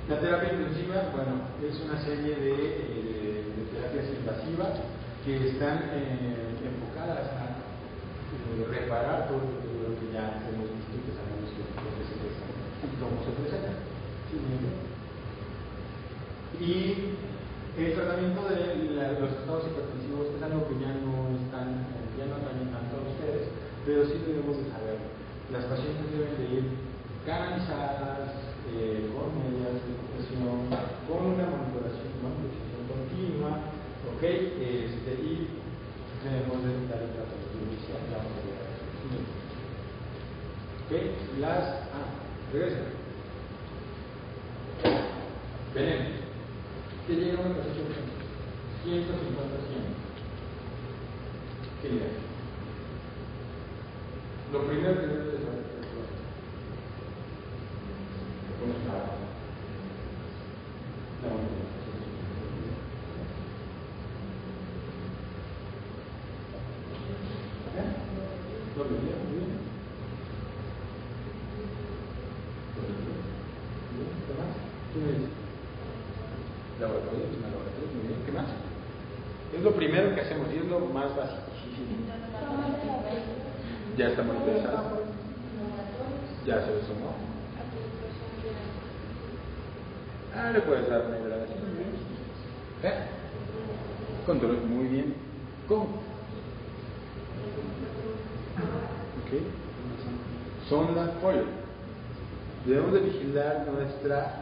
La terapia intensiva, bueno, es una serie de terapias invasivas que están enfocadas a reparar todo lo que ya hemos visto y que sabemos que se presenta. ¿Cómo se presenta? Sí, y el tratamiento de los estados hipertensivos es algo que ya no atañe tanto a ustedes, pero sí debemos de saber. Las pacientes deben de ir canalizadas, con medidas de compresión, con una monitoración continua, ¿ok? Y debemos de dar el tratamiento inicial. Vamos a ver eso. ¿Ok? Regresa. Veneno. ¿Qué llega a una paciente? 150-100. ¿Qué llega? Lo primero que debe de saber es ¿Qué más? Es lo primero que hacemos y es lo más básico. Ya está monitorizado. Ya se sumó. Le puedes dar una hidratación. Control, muy bien. ¿Cómo? Ok. Sonda polio. Debemos de vigilar nuestra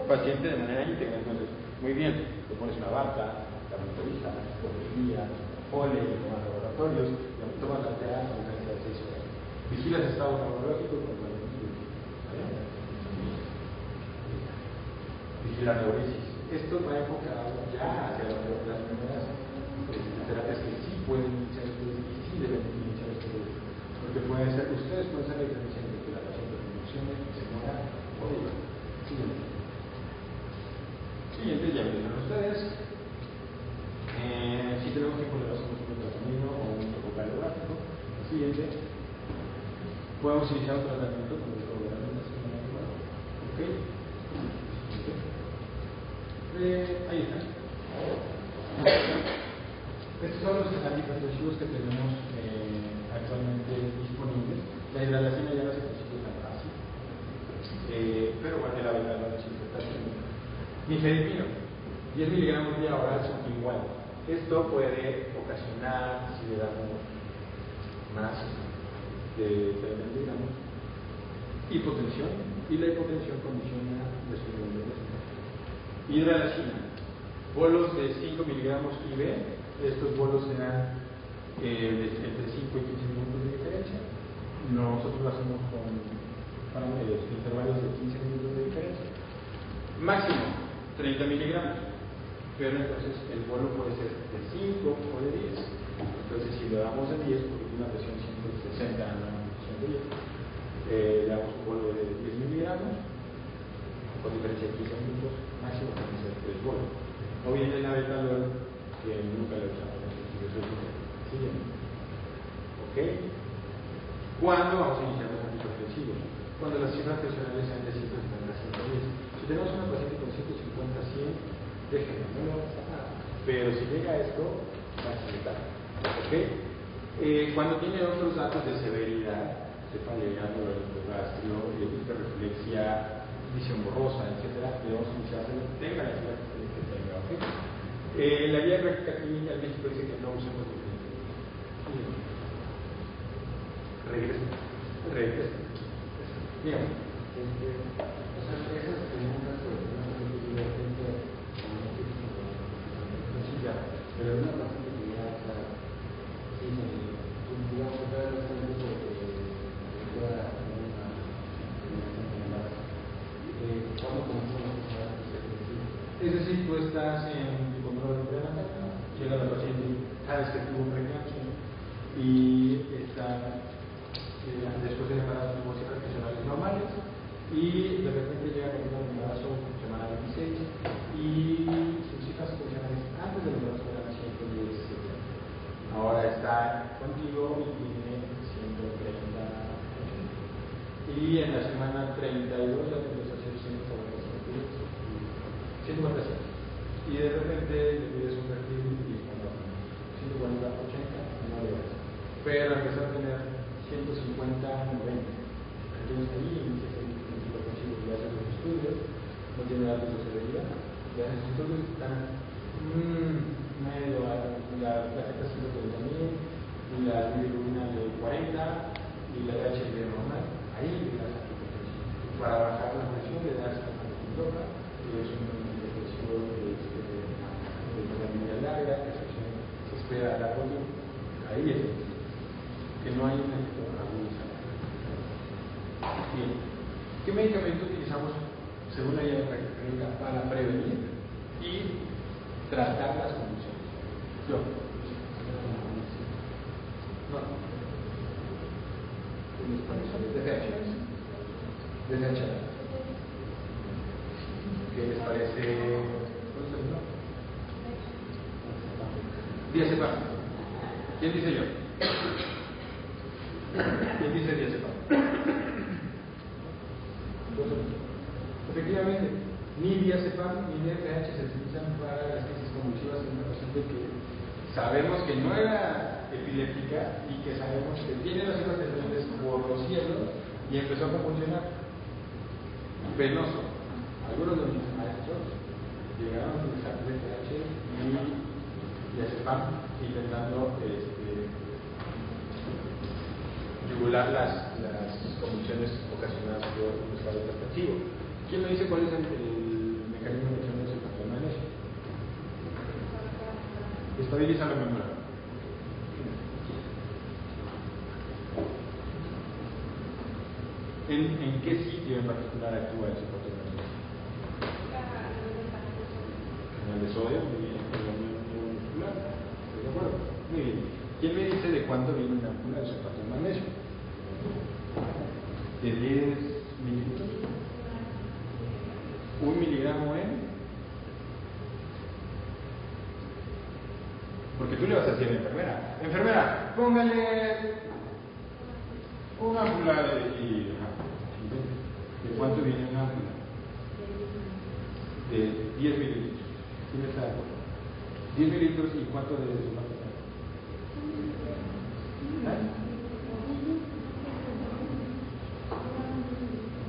paciente de manera íntegra. Entonces, muy bien, le pones una bata, la monitorizas, guía, pole, tomas laboratorios, tomas la TA con cantidad de 6 horas. Vigilas el estado neurológico con la vigilar la neurosis. Esto va enfocado ya hacia las primeras terapias que sí pueden iniciar ustedes y sí deben iniciar ustedes. Porque ustedes pueden ser la diferencia entre que la paciente funcione, se muera o viva. Siguiente, ya me dijeron ustedes. Si tenemos tiempo le hacemos un ultrasonido o un ecocardiográfico. Siguiente. Podemos iniciar un tratamiento con el ecocardiografía. ¿Ok? Ahí está. Estos son los antihipertensivos que tenemos actualmente disponibles. La hidratación ya no se consigue tan fácil, pero bueno, la desinfectación. Nifedipino, 10 miligramos vía oral son igual. Esto puede ocasionar, si le damos más de 30 miligramos, hipotensión, y la hipotensión condiciona desorden de los. Hidralazina, bolos de 5 miligramos IV, estos bolos serán entre 5 y 15 minutos de diferencia. Nosotros lo hacemos con intervalos de 15 minutos de diferencia. Máximo 30 miligramos, pero entonces el bolo puede ser de 5 o de 10. Entonces, si le damos de 10, porque tiene una presión 160, no 110, le damos un bolo de 10 miligramos, con diferencia de 15 minutos, máximo puede ser 3 bolos. O bien el abetalol, que nunca le usamos en el siguiente. ¿Ok? ¿Cuándo vamos a iniciar los antihipertensivos? Cuando las cifras tensionales sean de 150 a 110. Si tenemos una paciente con 150 a 100, déjenme, no le va a pasar nada. Pero si llega a esto, va a necesitar. ¿Ok? Cuando tiene otros datos de severidad, cefalea, dolor-gastrio, hiperreflexia, visión borrosa, etc., debemos iniciar, tenga la cifra que tenga. ¿Ok? La guía gráfica clínica en México dice que no usemos diferentes. Regresa. Dígame. O sea, esas preguntas de gente pero una paciente que ya está, sí, digamos que todavía no está en el uso de que pueda tener una embarazo. ¿Cuándo comenzamos a hacer? Es decir, tú estás en tu control prenatal, llega la paciente, sabes que tuvo preeclampsia y está después del embarazo tuvo cifras tensionales normales y de repente llega con un embarazo semana 26 y sus cifras tensionales antes del embarazo eran 117. Ahora está contigo y tiene 130 y en la semana 32 ya te empieza a hacer 146 y de repente le pides un perfil y cuando 140, 80 no le vas, pero empezar a tener 150, 90. Entonces ahí inicias el hipertensivo y haces los estudios, no tiene datos de severidad, y haces los estudios y están medio, la plaqueta 130.000, y la bilirrubina de 40, y la THB normal, ahí le das hipertensivo. Para bajar la presión le das anticontrola, y es un hipertensivo de media larga, que se espera a largo tiempo, ahí es que no hay un efecto agudizado. Bien, ¿qué medicamento utilizamos según la guía clínica para prevenir y tratar las condiciones? Yo. No. Desechar. ¿Qué les parece? Diazepam. ¿Quién dice yo? ¿Quién dice diazepam? Efectivamente, ni diazepam ni DFH se utilizan para las crisis convulsivas en una paciente que sabemos que no era epiléptica y que sabemos que tiene las cifras tensionales por los cielos y empezó a convulsionar. Venoso. Algunos de mis maestros llegaron a utilizar DFH y diazepam intentando yugular las convulsiones ocasionadas por un estado hipertensivo. ¿Quién me dice cuál es el mecanismo de acción del sulfato de magnesio? Estabiliza la membrana. ¿En qué sitio en particular actúa el sulfato de magnesio? Canal de sodio, muy bien, en la unión neuromuscular. ¿Estoy de acuerdo? Muy bien. ¿Quién me dice de cuánto viene una ampula de sulfato de magnesio? De 10 mililitros. 1 miligramo en. Porque tú le vas a decir a la enfermera: enfermera, póngale una ampula de cuánto viene una ampula. De 10 mililitros. ¿Sí me está de acuerdo? 10 mililitros y cuánto de sulfato.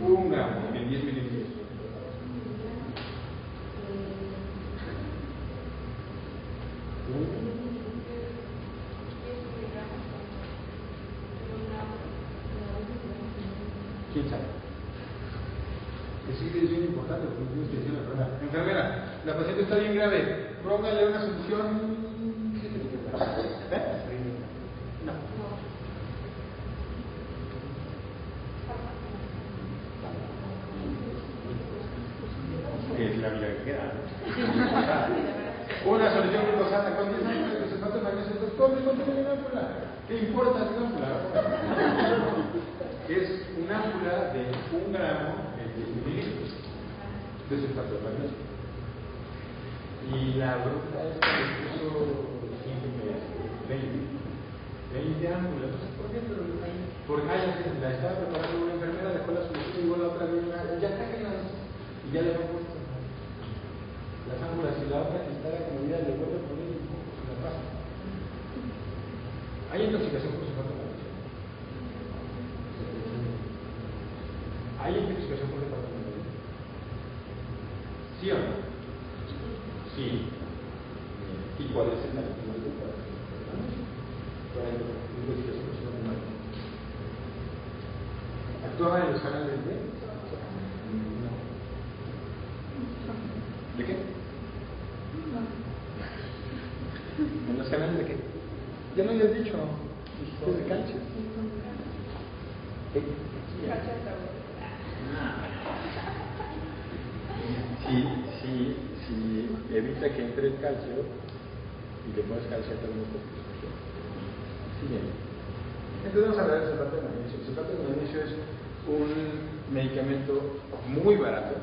Un gramo en 10 mililitros. ¿Quién sabe? Es bien importante porque tienes que decirle a la enfermera: enfermera, la paciente está bien grave, póngale una solución. No. cobre contiene una ámpula. ¿Qué importa la ámpula? Es una ámpula de 1 gramo en 10 mililitros de sulfato de magnesio. Y la bruta esta le puso 20 ámpulas. ¿Por qué? Porque la estaba preparando una enfermera, dejó la solución y luego la otra vez ya cáguenlas. Y ya le había puesto las ámpulas y la otra que está la comunidad le vuelve a poner un poco y la pasa. ¿Hay intoxicación por sulfato de magnesio? ¿Hay intoxicación por sulfato de magnesio? ¿Sí o no? Sí. ¿Y cuál es el mecanismo para la intoxicación por sulfato de magnesio? ¿Actúa en los canales de? No. ¿De qué? ¿En los canales de qué? Ya no habías dicho. Dijiste de calcio. Si evita que entre el calcio y le pones calcio a todo el mundo. Sí, bien. Entonces vamos a hablar del sulfato de magnesio. El sulfato de magnesio es un medicamento muy barato.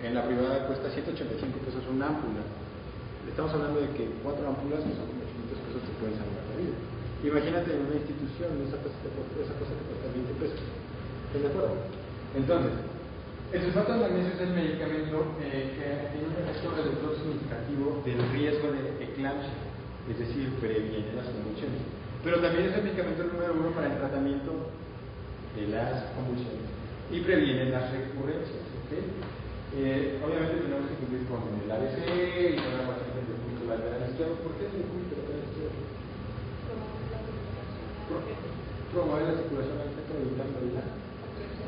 En la privada cuesta 185 pesos una ámpula. Estamos hablando de que 4 ámpulas, que son 800 pesos, te pueden salvar la vida. Imagínate en una institución, esa cosa te cuesta 20 pesos. ¿Estás de acuerdo? Entonces, el sulfato de magnesio es el medicamento que tiene un efecto reductor significativo del riesgo de eclampsia, es decir, previene las convulsiones. Pero también es el medicamento número 1 para el tratamiento de las convulsiones y previene las recurrencias. ¿Okay? Obviamente tenemos que cumplir con el ABC y con la paciente del punto lateral izquierdo. ¿Por qué es el punto lateral izquierdo? Promover la circulación al centro evitando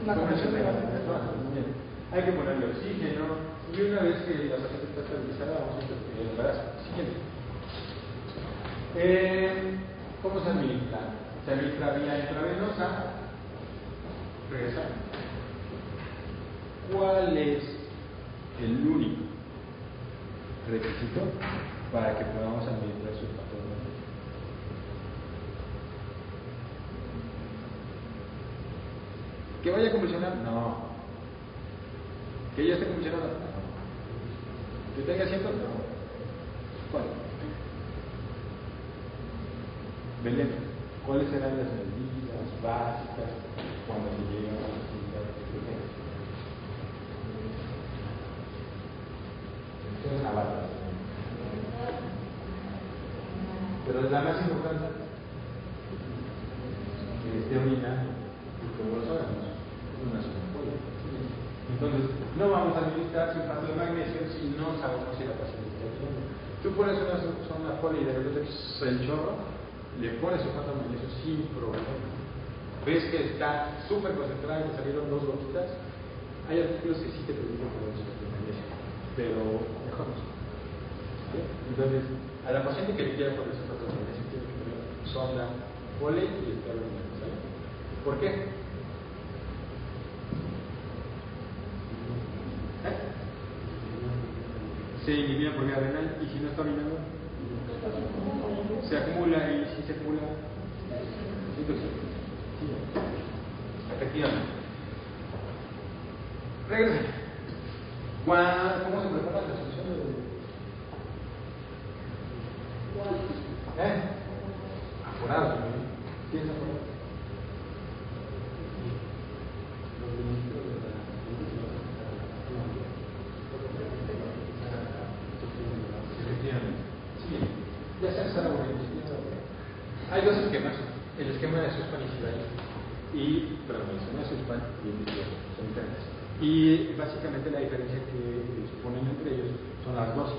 la conversión de la bien. Hay que ponerle oxígeno y una vez que la paciente está estabilizada vamos a interrumpir el embarazo. Siguiente. ¿Cómo se administra? Se administra vía intravenosa. Regresamos. ¿Cuál es el único requisito para que podamos administrar sulfato de magnesio? ¿Que vaya a convulsionar? No. ¿Que ya esté convulsionado? No. ¿Que tenga asiento? No. ¿Cuál? Belén, ¿cuáles serán las medidas básicas cuando se llega a la actividad de urgencia? Pero la más importante que esté orinando, y como lo sabemos, es una sonopolia. Entonces, no vamos a administrar sulfato de magnesio si no sabemos si la paciente está orinando. Tú pones una sonopolia y de repente el chorro, le pones sulfato de magnesio sin problema. Ves que está súper concentrada y te salieron 2 gotitas. Hay artículos que sí te permiten poner sulfato de magnesio, pero mejor no. Entonces, a la paciente que le quiera poner sulfato de magnesio tiene que poner sonda, pole y estar orinando, ¿sale? ¿Por qué? Se elimina por vía renal y si no está orinando, se acumula y si se acumula, efectivamente. Regresen. ¿Cómo se prepara la solución de aforado? ¿Quién es aforado? Los ministros de la efectivamente. Sí, ya se está aburriendo. Hay 2 esquemas. El esquema de Sussman y Sidain el esquema de Sussman y el de son diferentes. Y básicamente la diferencia que suponen entre ellos son las dosis.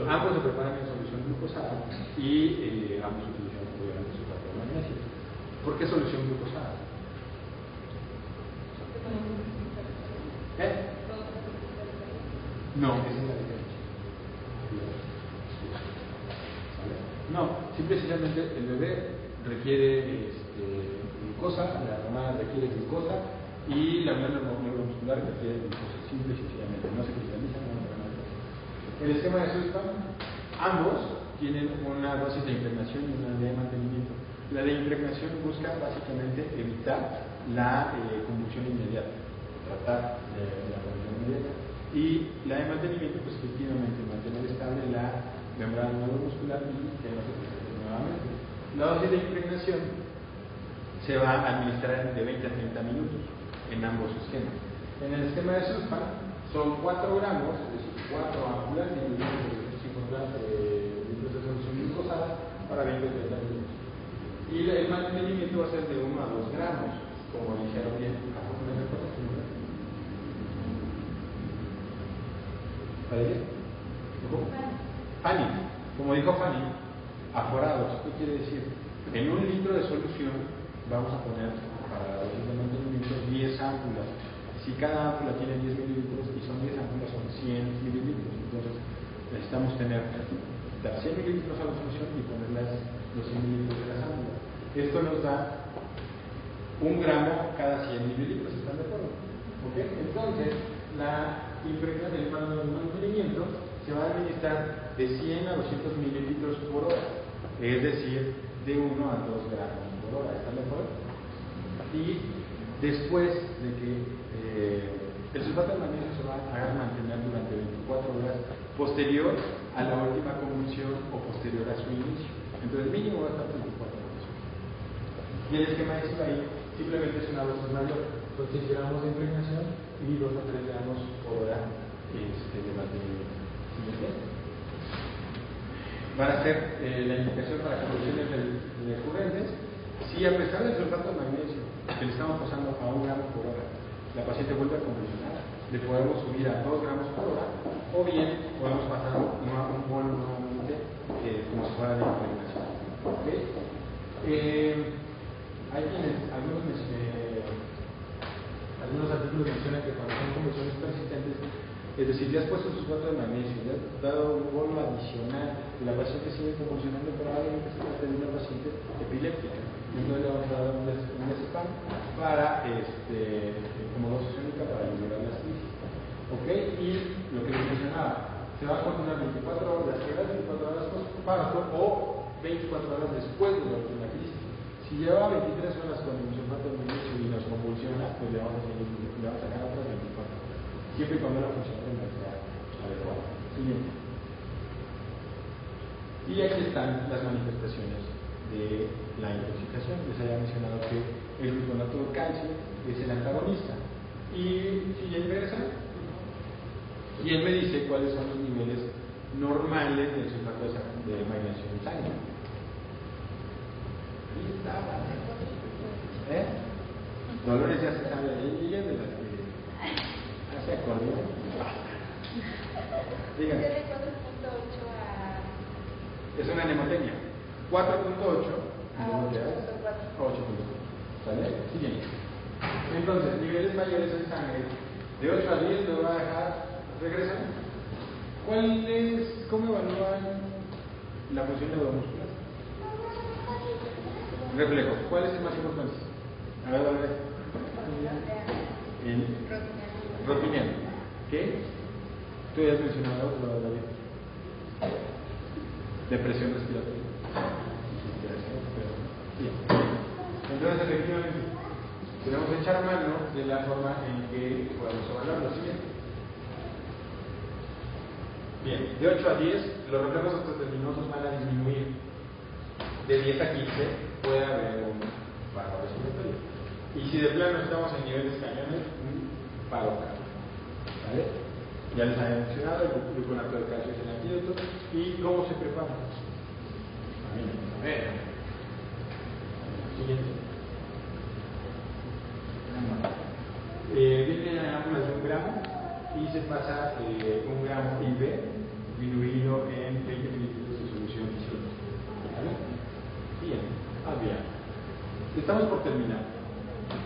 Ambos se preparan en solución glucosada y ambos utilizan obviamente sulfato de magnesio. ¿Por qué solución glucosada? No, esa es la diferencia. No, simplemente el bebé requiere glucosa, la mamá requiere glucosa y la unión neuromuscular requiere glucosa, simple y sencillamente, no se cristaliza, no se nada. El esquema de Sussman, ambos tienen una dosis de impregnación y una de La de impregnación busca básicamente evitar la convulsión inmediata, tratar de la convulsión inmediata. Y la de mantenimiento, pues efectivamente mantener estable la membrana neuromuscular y que no se presente nuevamente. La dosis de impregnación se va a administrar de 20 a 30 minutos en ambos esquemas. En el esquema de sulfa son 4 gramos, es decir, 4 ámpulas de 250 litros de solución glucosada para 20 a 30 minutos. Y el mantenimiento va a ser de 1 a 2 gramos, como dijeron bien. Fanny, como dijo Fanny, aforados. ¿Qué quiere decir? En 1 litro de solución vamos a poner para la dosis de mantenimiento 10 ámpulas. Si cada ámpula tiene 10 mililitros y son 10 ámpulas, son 100 mililitros. Entonces necesitamos dar 100 mililitros a la solución y poner los 100 mililitros de las ámpulas. Esto nos da 1 gramo cada 100 mililitros. ¿Están de acuerdo? ¿Okay? Entonces, la impregnación del mantenimiento se va a administrar de 100 a 200 mililitros por hora, es decir, de 1 a 2 gramos por hora. ¿Están de acuerdo? Y después de que el sulfato de magnesio se va a mantener durante 24 horas posterior a la última convulsión o posterior a su inicio. Entonces, mínimo va a estar 24 horas. Y el esquema de ahí simplemente es una dosis mayor. Entonces, gramos de impregnación y 2 a 3 gramos por hora de mantenimiento. Van a hacer la indicación para convulsiones recurrentes. Si a pesar del sulfato de magnesio que le estamos pasando a 1 gramo por hora, la paciente vuelve a convulsionar, le podemos subir a 2 gramos por hora, o bien podemos pasar a un bolo nuevamente como si fuera de impregnación. ¿Okay? Hay algunos artículos mencionan que cuando son convulsiones persistentes, es decir, ya has puesto sulfato de magnesio, ya has dado un bolo adicional y la paciente sigue convulsionando, probablemente se trata de una paciente epiléptica. Entonces le vamos a dar un desespam para como dosis única para liberar las crisis. ¿Ok? Y lo que les mencionaba, se va a continuar 24 horas, 24 horas post-parto o 24 horas después de la última crisis. Si lleva 23 horas con el sulfato de magnesio y nos convulsiona, pues le vamos a sacar otras 24 horas. Siempre y cuando la función tenga sea adecuada. Siguiente. Y aquí están las manifestaciones de la intoxicación. Les había mencionado que el gluconato de calcio es el antagonista. Y si ya ingresa, y él me dice cuáles son los niveles normales del sulfato de magnesio en sangre. Dolores ya se sabe de ella, de las que hace acordeón. Díganme. De 4.8 a... Es una nemotecnia. 4.8 a 8.4. ¿Sale? Siguiente. Entonces, niveles mayores en sangre, de 8 a 10 lo va a dejar regresar. ¿Cómo evalúan la función neuromuscular? Reflejo. ¿Cuál es el más importante? A ver. El rotiniano. ¿Qué? Tú ya has mencionado otro, David. Depresión respiratoria. Bien. Entonces, efectivamente, tenemos que echar mano de la forma en que podemos evaluar lo siguiente. Bien, de 8 a 10, los reflejos autoterminosos van a disminuir. De 10 a 15 puede haber un paro respiratorio. Y si de plano estamos en niveles cañones, un paro cardíaco. ¿Vale? Ya les había mencionado, el gluconato de calcio es el antídoto. ¿Y cómo se prepara? A ver. Siguiente. Viene a ámpulas de 1 gramo y se pasa 1 gramo IV diluido en 20 mililitros de solución disuelta. ¿Vale? Bien. Bien. Estamos por terminar.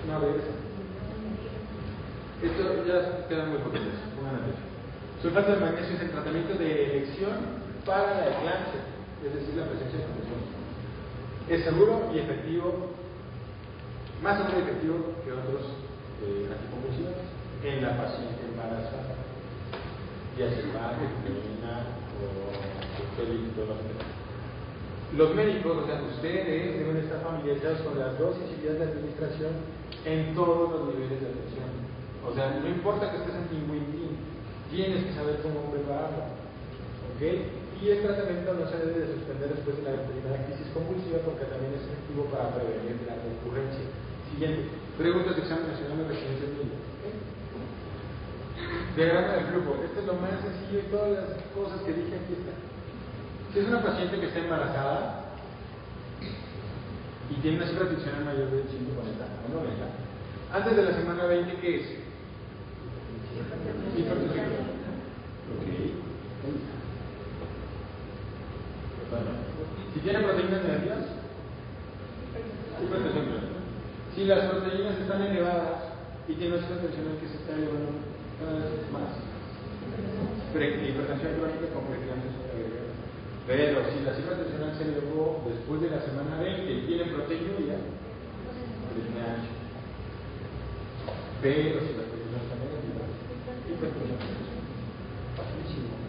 Una vez. Esto ya queda muy poquito. Pongan atención. Sulfato de magnesio es el tratamiento de elección para la eclampsia, es decir, la presencia de convulsión. Es seguro y efectivo, más seguro y efectivo que otros anticonvulsivos en la paciente embarazada, ya sea diazepam, efedrina o felicidolol. Los médicos, o sea, ustedes deben estar familiarizados con las dosis y vías de administración en todos los niveles de atención. O sea, no importa que estés en pingüín, tienes que saber cómo prepararlo. ¿Ok? Y el tratamiento no se debe de suspender después de la determinada crisis convulsiva porque también es efectivo para prevenir la recurrencia. Siguiente. Preguntas de examen nacional de residencia médica. Diagrama del flujo. Esto es lo más sencillo y todas las cosas que dije aquí están. Si es una paciente que está embarazada y tiene una cifra tensional mayor de 140 o 90, antes de la semana 20, ¿qué es? Hipertensión. Ok. Si tiene proteínas negativas, hipertensión. Si las proteínas están elevadas y tiene una cifra tensional que se está elevando cada vez más, hipertensión crónica con preeclampsia agregada. Pero si la cifra tensional se elevó después de la semana 20 y tiene proteinuria, es NH. Pero si la proteína está negativa, hipertensión. Facilísimo.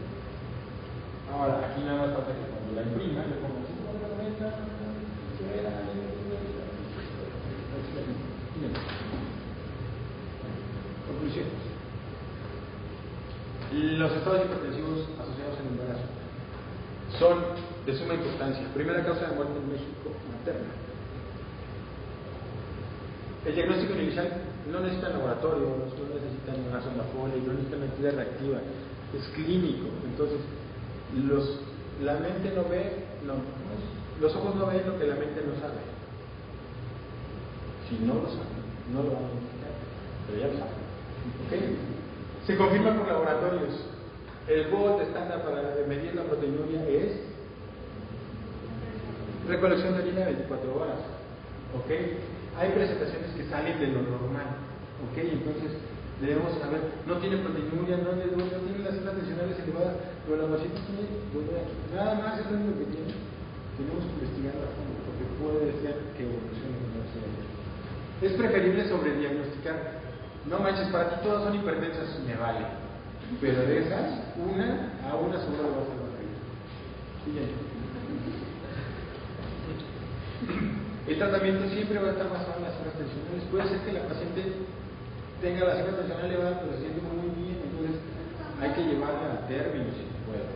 Ahora, aquí nada más falta que cuando la imprima, le ponga 590, conclusiones. Los estados hipertensivos asociados al embarazo son de suma importancia. Primera causa de muerte en México, materna. El diagnóstico inicial no necesita laboratorio, no necesita una sonda Foley, no necesita una actividad reactiva, es clínico. Entonces, la mente no ve, los ojos no ven lo que la mente no sabe. Si no lo saben, no lo van a identificar, pero ya lo saben. ¿Okay? Se confirma por laboratorios. El gold estándar para medir la proteinuria es recolección de orina 24 horas. ¿Ok? Hay presentaciones que salen de lo normal. ¿Ok? Entonces debemos saber, no tiene proteinuria, no tiene las cifras tensionales elevadas, pero la paciente tiene volver aquí. Nada más es lo único que tiene. Tenemos que investigar a fondo porque puede ser que evolucione con la ciencia. Es preferible sobrediagnosticar. No manches, para ti todas son hipertensas, me vale. Pero de esas, a una seguro le vas a dar. Siguiente. El tratamiento siempre va a estar basado en las cifras tensionales. Puede ser que la paciente tenga la cifra tensional elevada, pero se siente muy bien, entonces hay que llevarla al término si se puede.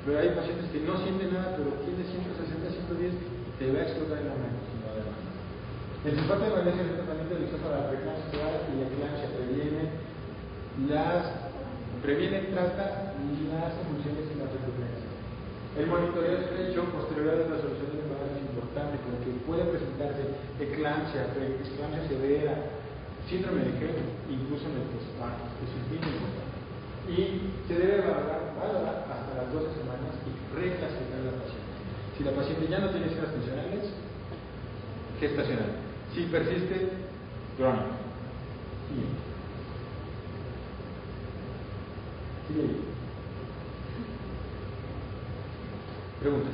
Pero hay pacientes que no sienten nada, pero tiene 160, 110, te va a explotar en la mano. El sulfato de magnesio es el tratamiento de elección para la preeclampsia y la eclampsia trata las convulsiones y las recurrencias. El monitoreo estrecho posterior a la resolución del embarazo es importante porque puede presentarse eclampsia, preeclampsia severa, síndrome de Gel, incluso en el postparto, que es bien importante. Y se debe valorar hasta las 12 semanas y reclasificar a la paciente. Si la paciente ya no tiene cifras tensionales, gestacional. Si persiste, crónico. Sigue. Preguntas.